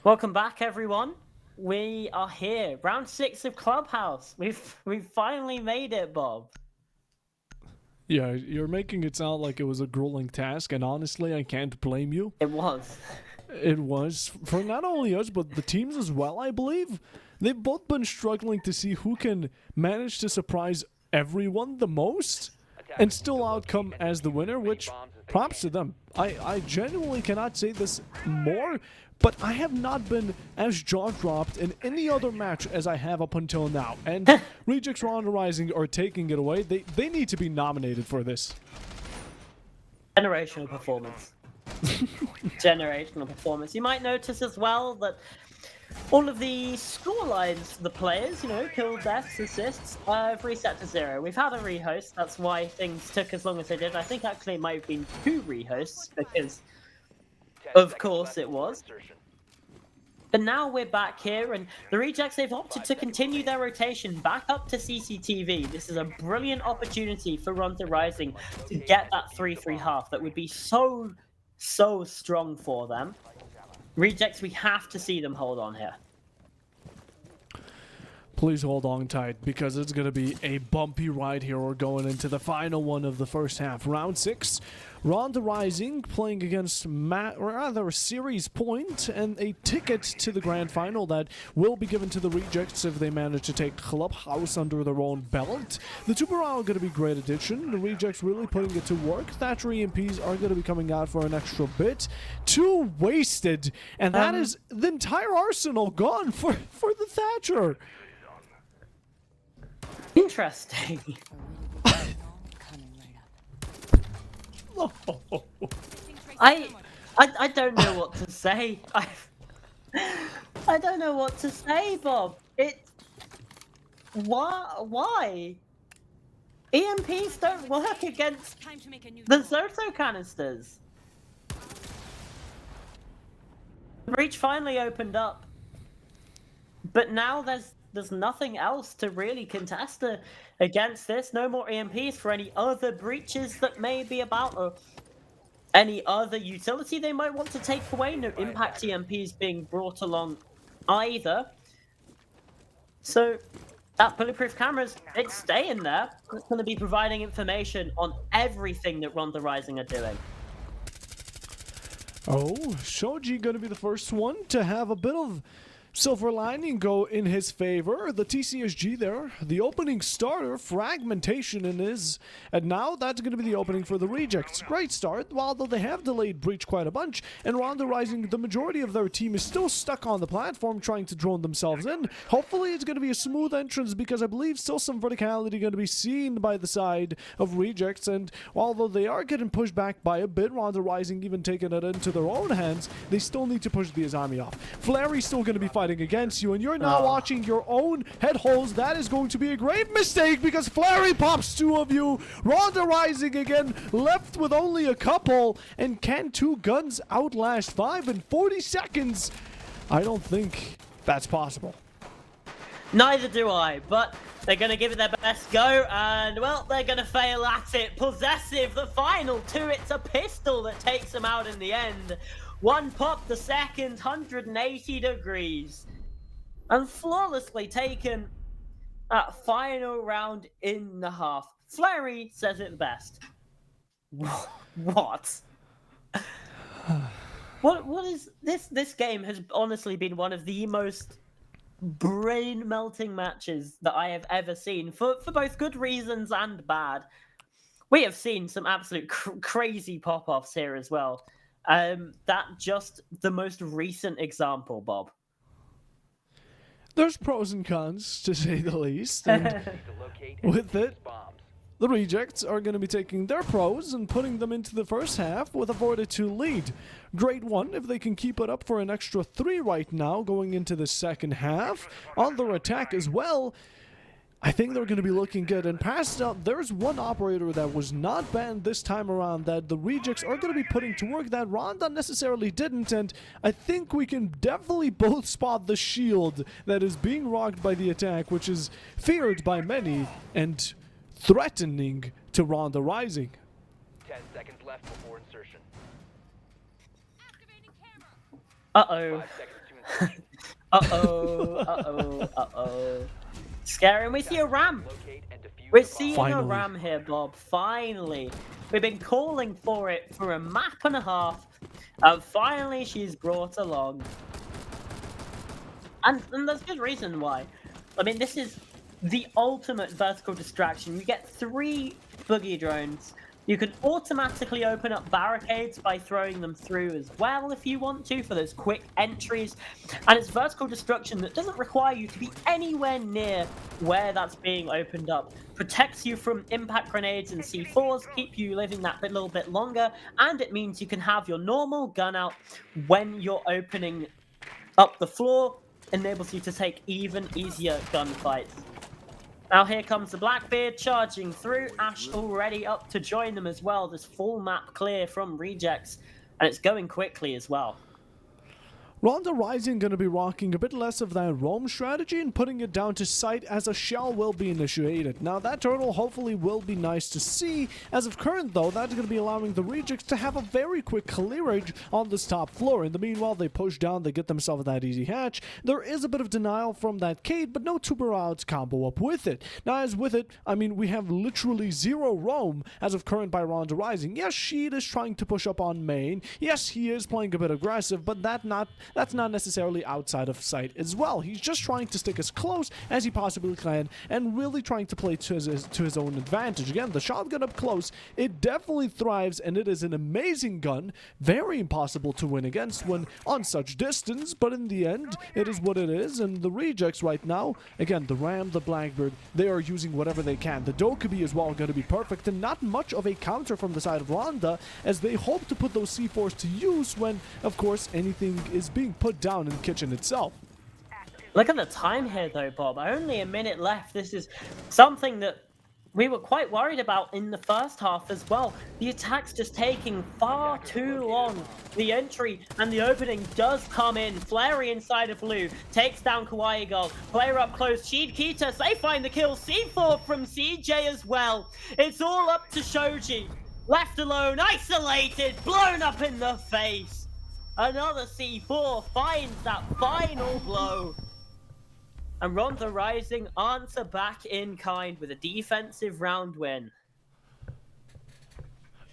Welcome back, everyone. We are here, round 6 of Clubhouse. We've finally made it, Bob. Yeah, you're making it sound like it was a grueling task, and honestly, I can't blame you. It was. It was for not only us, but the teams as well, I believe. They've both been struggling to see who can manage to surprise everyone the most and still outcome as the winner, which props to them. I genuinely cannot say this more, but I have not been as jaw-dropped in any other match as I have up until now. And Rejects Ronda Rising are taking it away. They need to be nominated for this. Generational performance. Generational performance. You might notice as well that all of the score lines for the players, you know, kill, deaths, assists, have reset to 0. We've had a rehost, that's why things took as long as they did. I think actually it might have been 2 rehosts, because of course it was. But now we're back here, and the Rejects, they've opted to continue their rotation back up to CCTV. This is a brilliant opportunity for Ronda Rising to get that 3-3 half that would be so strong for them. Rejects, we have to see them hold on here. Please hold on tight, because it's going to be a bumpy ride here. We're going into the final one of the first half. Round 6, Ronda Rising playing against Series Point, and a ticket to the grand final that will be given to the Rejects if they manage to take Clubhouse under their own belt. The Two Morale are going to be a great addition. The Rejects really putting it to work. Thatcher EMPs are going to be coming out for an extra bit. 2 wasted, and that is the entire arsenal gone for the Thatcher. Interesting. I don't know what to say. I don't know what to say, Bob. Why? EMPs don't work against the Zoto canisters. The breach finally opened up, but now there's nothing else to really contest against this. No more EMPs for any other breaches that may be about, or any other utility they might want to take away. No impact EMPs being brought along either. So that bulletproof cameras, it's staying there. It's going to be providing information on everything that Ronda Rising are doing. Oh, Shoji going to be the first one to have a bit of silver lining go in his favor. The TCSG there, the opening starter, fragmentation in his, and now that's going to be the opening for the Rejects. Great start, while though they have delayed breach quite a bunch, and Ronda Rising, the majority of their team is still stuck on the platform trying to drone themselves in. Hopefully it's going to be a smooth entrance, because I believe still some verticality going to be seen by the side of Rejects, and although they are getting pushed back by a bit, Ronda Rising even taking it into their own hands, they still need to push the Azami off. Flary's still going to be fighting against you, and you're now watching your own head holes. That is going to be a great mistake, because Flary pops 2 of you. Ronda Rising again left with only a couple, and can 2 guns outlast 5 in 40 seconds? I don't think that's possible. Neither do I, but they're going to give it their best go, and, well, they're going to fail at it. Possessive, the final 2, it's a pistol that takes them out in the end. 1 pop, the second, 180 degrees. And flawlessly taken that final round in the half. Flary says it best. What? What is this? This game has honestly been one of the most brain-melting matches that I have ever seen, for both good reasons and bad. We have seen some absolute crazy pop-offs here as well. That just the most recent example, Bob. There's pros and cons, to say the least, and with it, the Rejects are going to be taking their pros and putting them into the first half with a 4-2 lead. Great one if they can keep it up for an extra 3 right now going into the second half. On their attack as well, I think they're going to be looking good. And past out, there's one operator that was not banned this time around that the Rejects are going to be putting to work that Ronda necessarily didn't, and I think we can definitely both spot the shield that is being rocked by the attack, which is feared by many and threatening to Ronda Rising. 10 seconds left before insertion. Uh-oh. 5 seconds to Uh-oh. Scary. And we see a ram. Locate and defuse We're the bomb. seeing a Finally. ram here, Bob. Finally. We've been calling for it for a map and a half. And finally she's brought along. And there's good reason why. I mean, this is the ultimate vertical distraction. You get 3 boogie drones. You can automatically open up barricades by throwing them through as well if you want to for those quick entries. And it's vertical destruction that doesn't require you to be anywhere near where that's being opened up. Protects you from impact grenades and C4s, keep you living that little bit longer, and it means you can have your normal gun out when you're opening up the floor. Enables you to take even easier gunfights. Now here comes the Blackbeard charging through. Ash already up to join them as well. This full map clear from rejects, and it's going quickly as well. Ronda Rising going to be rocking a bit less of that roam strategy and putting it down to sight as a shell will be initiated. Now that turtle hopefully will be nice to see. As of current though, that's going to be allowing the rejects to have a very quick clearage on this top floor. In the meanwhile, they push down, they get themselves that easy hatch. There is a bit of denial from that Kate, but no two outs combo up with it. Now as with it, I mean, we have literally 0 roam as of current by Ronda Rising. Yes, Sheed is trying to push up on main. Yes, he is playing a bit aggressive, but that's not necessarily outside of sight as well. He's just trying to stick as close as he possibly can and really trying to play to his own advantage. Again, the shotgun up close, it definitely thrives and it is an amazing gun. Very impossible to win against when on such distance, but in the end, it is what it is. And the rejects right now, again, the Ram, the Blackbird, they are using whatever they can. The Dokkaebi as well going to be perfect and not much of a counter from the side of Ronda as they hope to put those C4s to use when, of course, anything is being put down in kitchen itself. Look at the time here though, Bob. Only a minute left. This is something that we were quite worried about in the first half as well. The attack's just taking far too long. The entry and the opening does come in. Flary inside of blue takes down Kawaii Girl. Player up close. Sheed Kitas, they find the kill. C4 from CJ as well. It's all up to Shoji. Left alone, isolated, blown up in the face. Another C4 finds that final blow. And Ronda Rising answer back in kind with a defensive round win.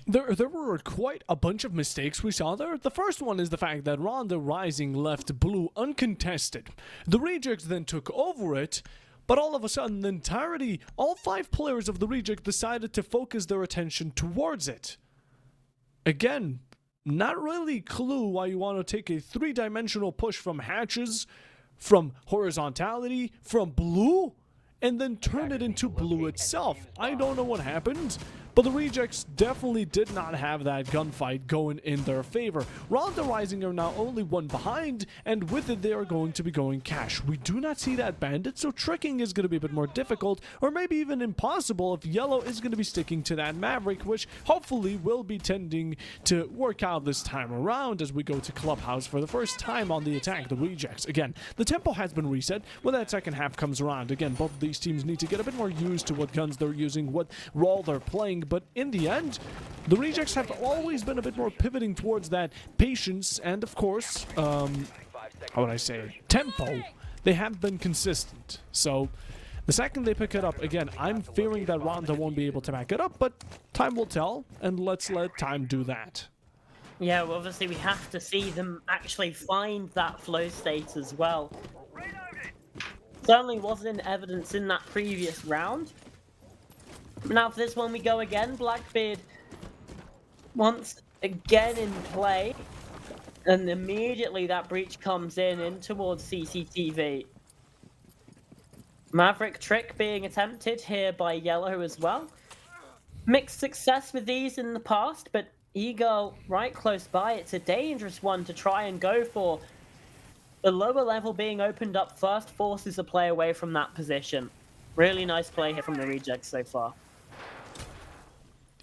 There were quite a bunch of mistakes we saw there. The first one is the fact that Ronda Rising left blue uncontested. The rejects then took over it, but all of a sudden the entirety, all 5 players of the reject decided to focus their attention towards it. Again, not really clue why you want to take a 3-dimensional push from hatches, from horizontality, from blue, and then turn it into blue itself. I don't know what happened, but the rejects definitely did not have that gunfight going in their favor. Ronda Rising are now only 1 behind, and with it they are going to be going cash. We do not see that bandit, so tricking is going to be a bit more difficult, or maybe even impossible if yellow is going to be sticking to that Maverick, which hopefully will be tending to work out this time around as we go to Clubhouse for the first time on the attack, the rejects. Again, the tempo has been reset when that second half comes around. Again, both of these teams need to get a bit more used to what guns they're using, what role they're playing, but in the end, the rejects have always been a bit more pivoting towards that patience and, of course, how would I say, tempo. They have been consistent. So the second they pick it up, again, I'm fearing that Ronda won't be able to back it up, but time will tell, and let's let time do that. Yeah, well, obviously we have to see them actually find that flow state as well. Certainly wasn't in evidence in that previous round. Now for this one we go again. Blackbeard once again in play, and immediately that breach comes in towards CCTV. Maverick trick being attempted here by yellow as well. Mixed success with these in the past, but Eagle right close by. It's a dangerous one to try and go for. The lower level being opened up first forces a play away from that position. Really nice play here from the rejects so far.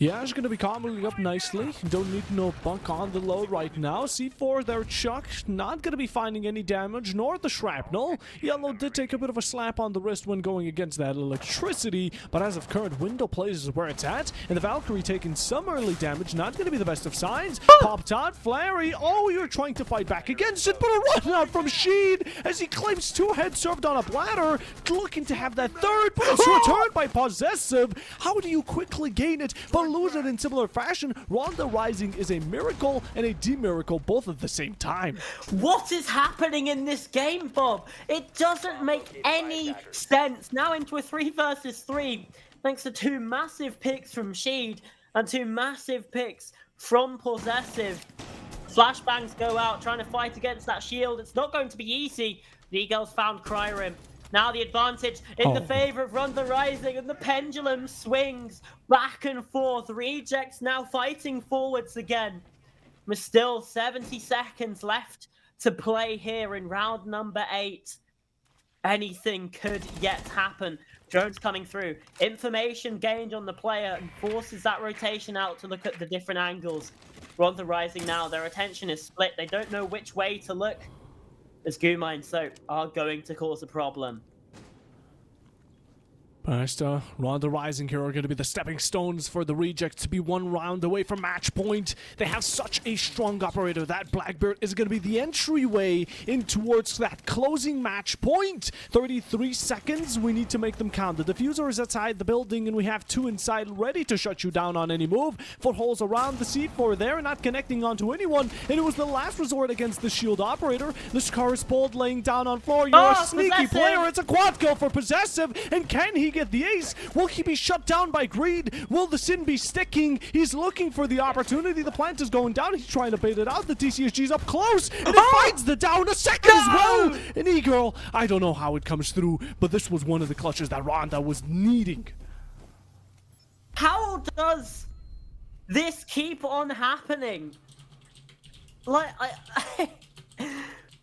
Yeah, it's going to be comboing up nicely. Don't need no bunk on the low right now. C4 there, Chuck. Not going to be finding any damage, nor the shrapnel. Yellow did take a bit of a slap on the wrist when going against that electricity, but as of current, window plays is where it's at. And the Valkyrie taking some early damage. Not going to be the best of signs. Popped out, Flary. Oh, you're trying to fight back against it, but a run out from Sheed as he claims 2 heads served on a platter. Looking to have that third, but it's returned by Possessive. How do you quickly gain it, but lose it in similar fashion? Ronda Rising is a miracle and a demiracle both at the same time. What is happening in this game, Bob? It doesn't make any sense. Now into a 3 versus 3, thanks to 2 massive picks from Sheed and 2 massive picks from Possessive. Flashbangs go out, trying to fight against that shield. It's not going to be easy. The Eagles found Cryrim. Now the advantage in the favor of Ronda Rising, and the pendulum swings back and forth. Rejects now fighting forwards again. There's still 70 seconds left to play here in round number 8. Anything could yet happen. Drones coming through. Information gained on the player and forces that rotation out to look at the different angles. Ronda Rising now, their attention is split. They don't know which way to look. As Guma and Soap are going to cause a problem. But Ronda Rising here are going to be the stepping stones for the Rejects to be 1 round away from match point. They have such a strong operator. That Blackbeard is going to be the entryway in towards that closing match point. 33 seconds. We need to make them count. The diffuser is outside the building, and we have 2 inside ready to shut you down on any move. Footholds around the C4 there, not connecting onto anyone. And it was the last resort against the shield operator. The Scar is pulled, laying down on floor. You're a sneaky player. It's a quad kill for Possessive. And can he get the ace? Will he be shut down by greed? Will the sin be sticking? He's looking for the opportunity. The plant is going down. He's trying to bait it out. The TCSG's up close, and he finds the down. A second as well. An E-Girl. I don't know how it comes through, but this was one of the clutches that Ronda was needing. How does this keep on happening? Like,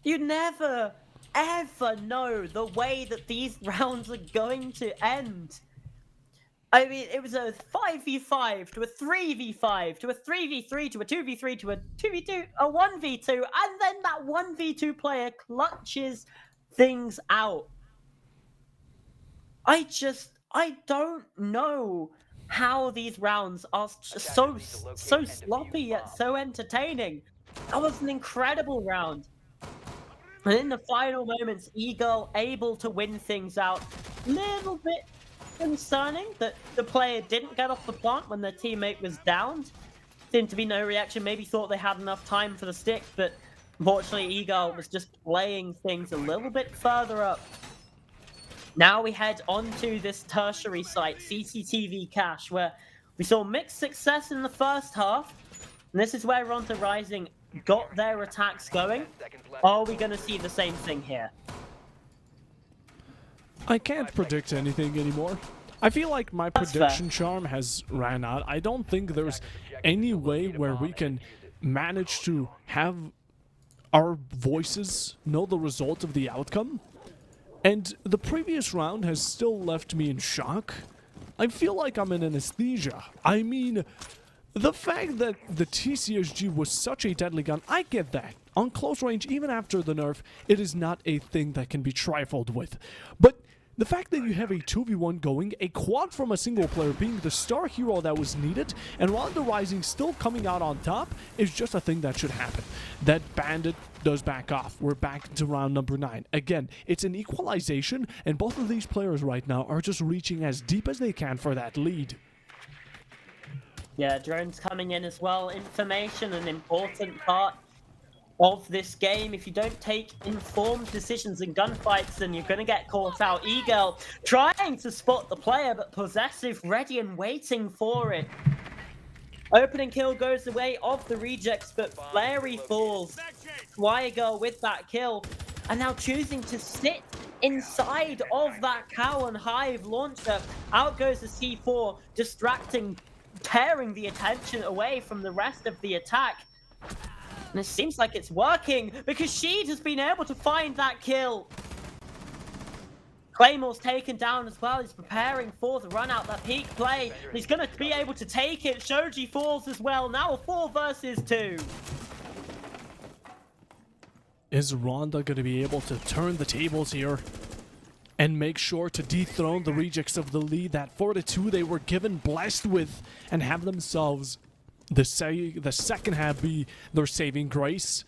you never ever know the way that these rounds are going to end. I mean, it was a 5v5 to a 3v5 to a 3v3 to a 2v3 to a 2v2, a 1v2, and then that 1v2 player clutches things out. I don't know how these rounds are so sloppy yet so entertaining. That was an incredible round. And in the final moments, Eagle able to win things out. Little bit concerning that the player didn't get off the plant when their teammate was downed. Seemed to be no reaction. Maybe thought they had enough time for the stick, but unfortunately Eagle was just playing things a little bit further up. Now we head onto this tertiary site, CCTV cache, where we saw mixed success in the first half. And this is where Ronda Rising got their attacks going. Are we going to see the same thing here? I can't predict anything anymore. I feel like my prediction charm has ran out. I don't think there's any way where we can manage to have our voices know the result of the outcome. And the previous round has still left me in shock. I feel like I'm in anesthesia. I mean, the fact that the TCSG was such a deadly gun, I get that. On close range, even after the nerf, it is not a thing that can be trifled with. But the fact that you have a 2v1 going, a quad from a single player being the star hero that was needed, and Ronda Rising still coming out on top, is just a thing that should happen. That Bandit does back off. We're back to round number 9. Again, it's an equalization, and both of these players right now are just reaching as deep as they can for that lead. Yeah, drones coming in as well. Information, an important part of this game. If you don't take informed decisions in gunfights, then you're going to get caught out. Eagle trying to spot the player, but Possessive ready and waiting for it. Opening kill goes the way of the Rejects, but Flary falls. Swigirl with that kill, and now choosing to sit inside of that Cow and Hive launcher. Out goes the C4, distracting, tearing the attention away from the rest of the attack. And it seems like it's working, because Sheed has been able to find that kill. Claymore's taken down as well. He's preparing for the run out, that peak play. He's going to be able to take it. Shoji falls as well. Now a 4 versus 2. Is Ronda going to be able to turn the tables here and make sure to dethrone the rejects of the lead that 4-2 they were given, blessed with, and have themselves the second half be their saving grace?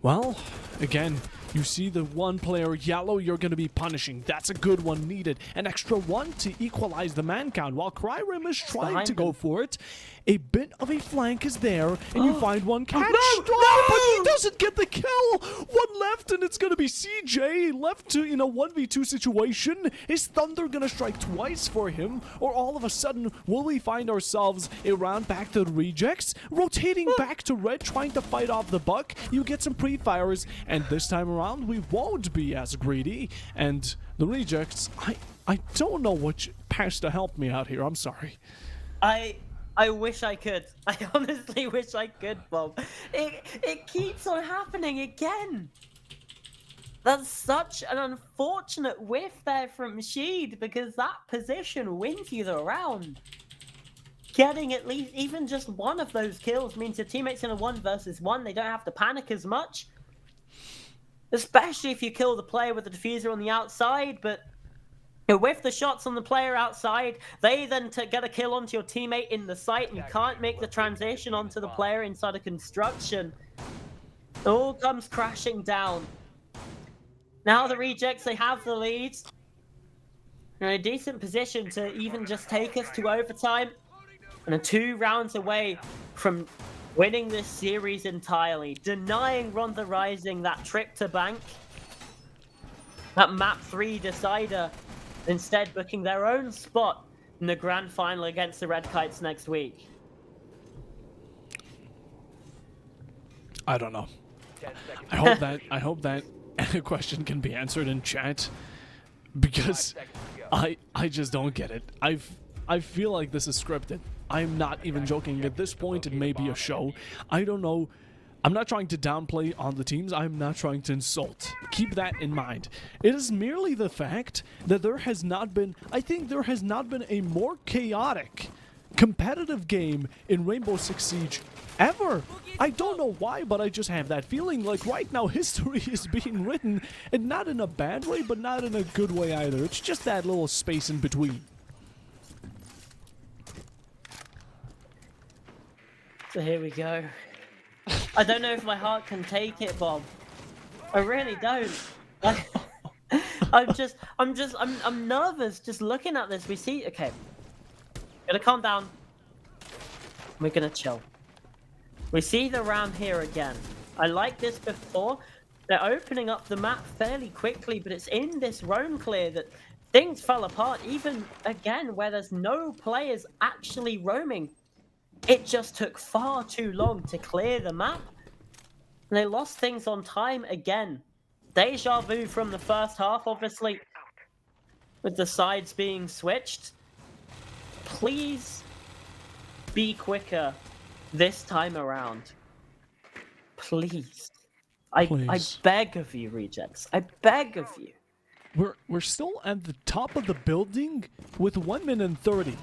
Well, again, you see the one player yellow you're going to be punishing. That's a good one needed. An extra one to equalize the man count. While Cryrim is trying to go for it, a bit of a flank is there, and you find one catch. No, but he doesn't get the kill. One left, and it's going to be CJ left to in a 1v2 situation. Is Thunder going to strike twice for him, or all of a sudden will we find ourselves a round back to the rejects, rotating back to red, trying to fight off the buck? You get some pre-fires, and this time around we won't be as greedy. And the rejects, I don't know which has to help me out here. I'm sorry. I wish I could. I honestly wish I could, Bob. It keeps on happening again. That's such an unfortunate whiff there from Sheed, because that position wins you the round. Getting at least even just one of those kills means your teammates in a 1 versus 1. They don't have to panic as much. Especially if you kill the player with the diffuser on the outside, but with the shots on the player outside, they then get a kill onto your teammate in the site, and you can't make the transition onto the player inside a construction. It all comes crashing down. Now the rejects, they have the lead. They're in a decent position to even just take us to overtime. And are 2 rounds away from winning this series entirely. Denying Ronda Rising that trip to bank. That map 3 decider. Instead booking their own spot in the grand final against the Red Kites next week. I don't know. I hope that question can be answered in chat, because I just don't get it. I feel like this is scripted. I'm not even joking. At this point, it may be a show. I don't know. I'm not trying to downplay on the teams. I'm not trying to insult. Keep that in mind. It is merely the fact that there has not been, I think there has not been a more chaotic, competitive game in Rainbow Six Siege ever. I don't know why, but I just have that feeling like right now history is being written, and not in a bad way, but not in a good way either. It's just that little space in between. So here we go. I don't know if my heart can take it, Bob. I really don't. I'm nervous just looking at this. We see, okay. Gonna calm down. We're gonna chill. We see the round here again. I like this before. They're opening up the map fairly quickly, but it's in this roam clear that things fell apart. Even again, where there's no players actually roaming. It just took far too long to clear the map. And they lost things on time again. Deja vu from the first half, obviously, with the sides being switched. Please be quicker this time around. Please. I beg of you, rejects. I beg of you. We're still at the top of the building with 1 minute and 30.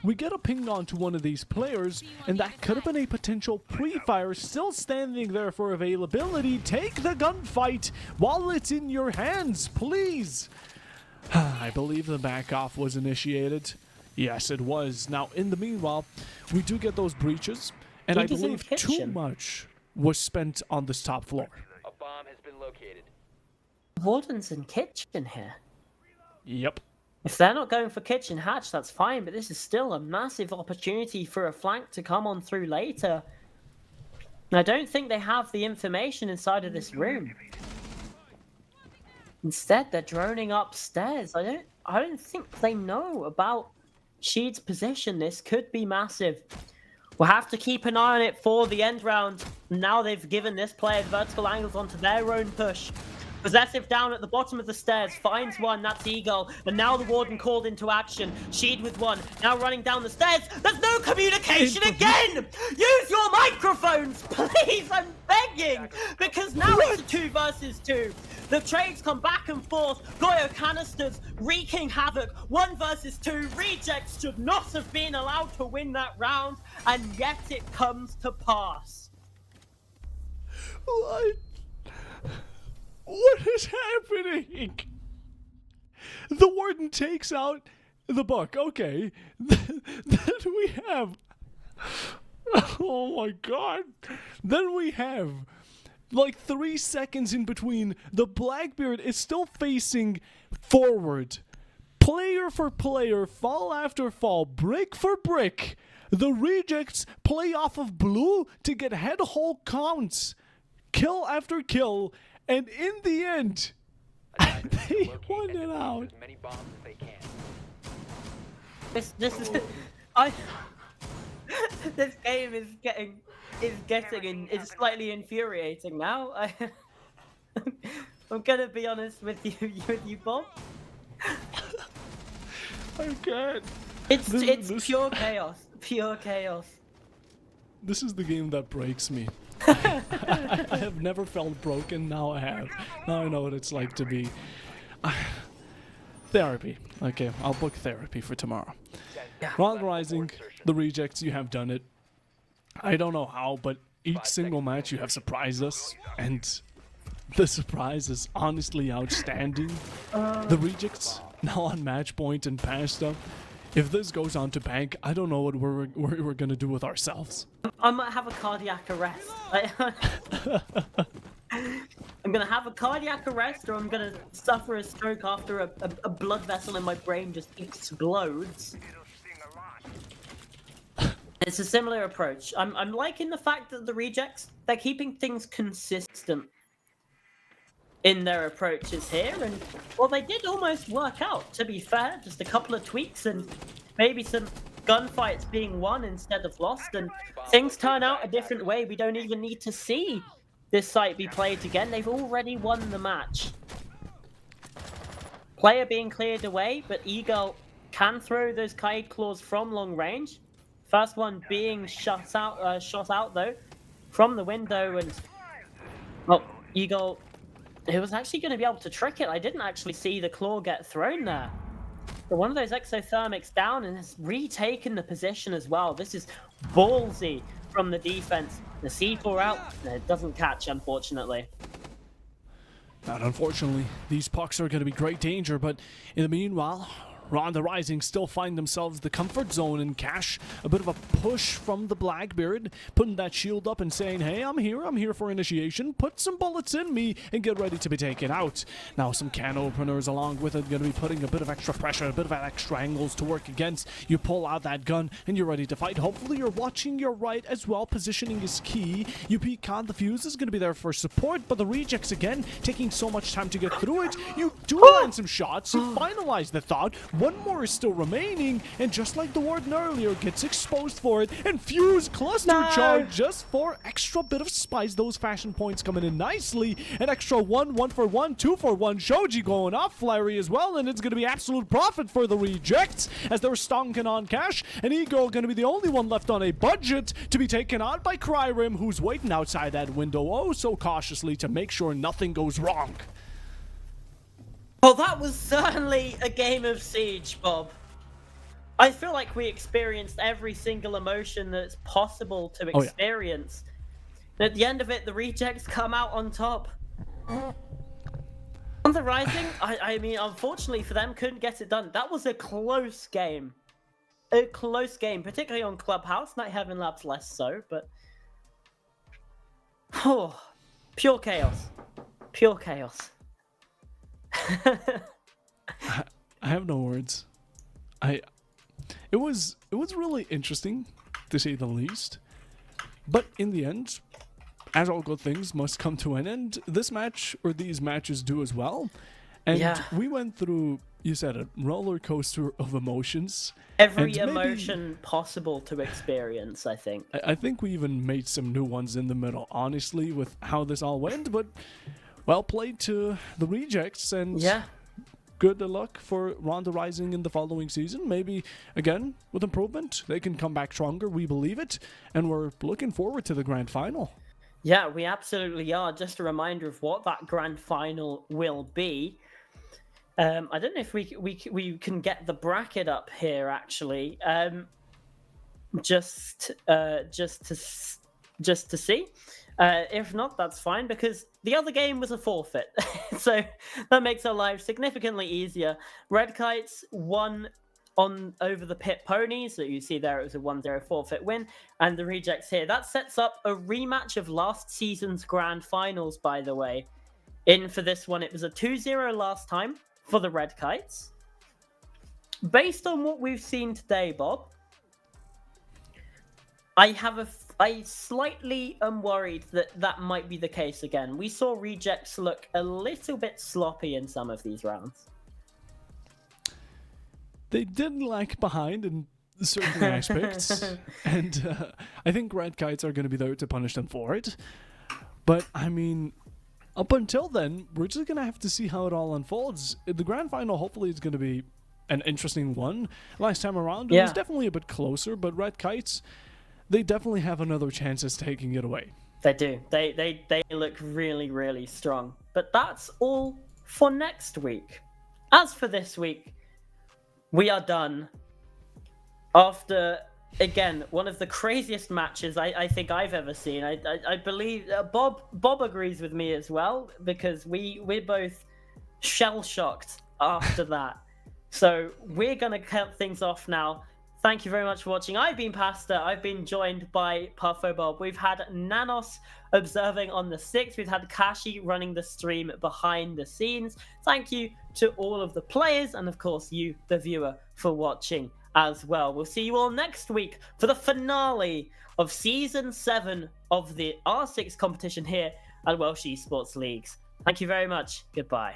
We get a ping onto one of these players, and that could have been a potential pre-fire still standing there for availability. Take the gunfight while it's in your hands, please. I believe the back off was initiated. Yes, it was. Now, in the meanwhile, we do get those breaches, and I believe too much was spent on this top floor. A bomb has been located. Warden's in kitchen here. Yep. If they're not going for kitchen hatch, that's fine, but this is still a massive opportunity for a flank to come on through later. And I don't think they have the information inside of this room. Instead, they're droning upstairs. I don't think they know about Sheed's position. This could be massive. We'll have to keep an eye on it for the end round. Now they've given this player vertical angles onto their own push. Possessive down at the bottom of the stairs, finds one, that's Eagle, and now the Warden called into action. Sheed with one, now running down the stairs. There's no communication again! Use your microphones, please, I'm begging! Because because now it's a 2 versus 2. The trades come back and forth. Goyo canisters wreaking havoc. 1 versus 2. Rejects should not have been allowed to win that round, and yet it comes to pass. What is happening? The warden takes out the book. Okay. Then we have... Oh my god. Then we have... like 3 seconds in between. The Blackbeard is still facing forward. Player for player, fall after fall, brick for brick. The Rejects play off of blue to get head hole counts. Kill after kill. And in the end, they won it out. As many bombs as they can. This is... This game is slightly infuriating now. I'm gonna be honest with you, Bob. I can't. It's pure chaos. Pure chaos. This is the game that breaks me. I have never felt broken. Now I have. Now I know what it's like to be. Therapy. Okay, I'll book therapy for tomorrow. Round Rising, the Rejects, you have done it. I don't know how, but each single match you have surprised us, and the surprise is honestly outstanding. The Rejects now on match point and past them. If this goes on to bank, I don't know what we're gonna do with ourselves. I might have a cardiac arrest. I'm gonna have a cardiac arrest, or I'm gonna suffer a stroke after a blood vessel in my brain just explodes. It's a similar approach. I'm liking the fact that the Rejects, they're keeping things consistent in their approaches here, and well, they did almost work out, to be fair. Just a couple of tweaks and maybe some gunfights being won instead of lost, and things turn out a different way. We don't even need to see this site be played again. They've already won the match. Player being cleared away, but Eagle can throw those Kaid claws from long range. First one being shot out though from the window, and well, Eagle, he was actually going to be able to trick it. I didn't actually see the claw get thrown there. But one of those exothermics down and has retaken the position as well. This is ballsy from the defense. The C4 out, it doesn't catch, unfortunately. Not unfortunately. These pucks are going to be great danger, but in the meanwhile, Ronda Rising still find themselves the comfort zone in cash. A bit of a push from the Blackbeard, putting that shield up and saying, hey, I'm here for initiation. Put some bullets in me and get ready to be taken out. Now some can openers along with it, going to be putting a bit of extra pressure, a bit of extra angles to work against. You pull out that gun and you're ready to fight. Hopefully you're watching your right as well. Positioning is key. You peek on the fuse is going to be there for support, but the Rejects again taking so much time to get through it. You do land some shots. You finalize the thought. One more is still remaining, and just like the warden earlier, gets exposed for it, and Fuse cluster charge just for extra bit of spice. Those fashion points coming in nicely. An extra 1 for 1, 2 for 1. Shoji going off Flary as well, and it's going to be absolute profit for the Rejects as they're stonking on cash, and Eagle going to be the only one left on a budget to be taken on by Cryrim, who's waiting outside that window oh so cautiously to make sure nothing goes wrong. Well, that was certainly a game of Siege, Bob. I feel like we experienced every single emotion that's possible to experience. And at the end of it, the Rejects come out on top. On the Rising, I mean, unfortunately for them, couldn't get it done. That was a close game. A close game, particularly on Clubhouse. Night Heaven Labs less so, but... Oh, pure chaos. Pure chaos. I have no words. It was really interesting, to say the least. But in the end, as all good things must come to an end, this match, or these matches, do as well. And we went through, you said it, roller coaster of emotions. Every emotion possible to experience, I think. I think we even made some new ones in the middle, honestly, with how this all went. But well played to the Rejects, and good luck for Ronda Rising in the following season. Maybe, again, with improvement, they can come back stronger. We believe it, and we're looking forward to the grand final. Yeah, we absolutely are. Just a reminder of what that grand final will be. I don't know if we can get the bracket up here actually. Just to see. If not, that's fine because the other game was a forfeit, so that makes our lives significantly easier. Red Kites won on over the Pit Ponies, so you see there it was a 1-0 forfeit win, and the Rejects here. That sets up a rematch of last season's grand finals, by the way. In for this one, it was a 2-0 last time for the Red Kites. Based on what we've seen today, Bob, I slightly am worried that that might be the case again. We saw Rejects look a little bit sloppy in some of these rounds. They did lag behind in certain aspects, and I think Red Kites are going to be there to punish them for it. But, I mean, up until then, we're just going to have to see how it all unfolds. The grand final hopefully is going to be an interesting one. Last time around, it was definitely a bit closer, but Red Kites, they definitely have another chance at taking it away. They do. They look really, really strong. But that's all for next week. As for this week, we are done. After, again, one of the craziest matches I think I've ever seen. I believe Bob agrees with me as well, because we're both shell-shocked after that. So we're going to cut things off now. Thank you very much for watching. I've been Pasta. I've been joined by PuffoBob. We've had Nanos observing on the 6th. We've had Kashi running the stream behind the scenes. Thank you to all of the players and, of course, you, the viewer, for watching as well. We'll see you all next week for the finale of Season 7 of the R6 competition here at Welsh Esports Leagues. Thank you very much. Goodbye.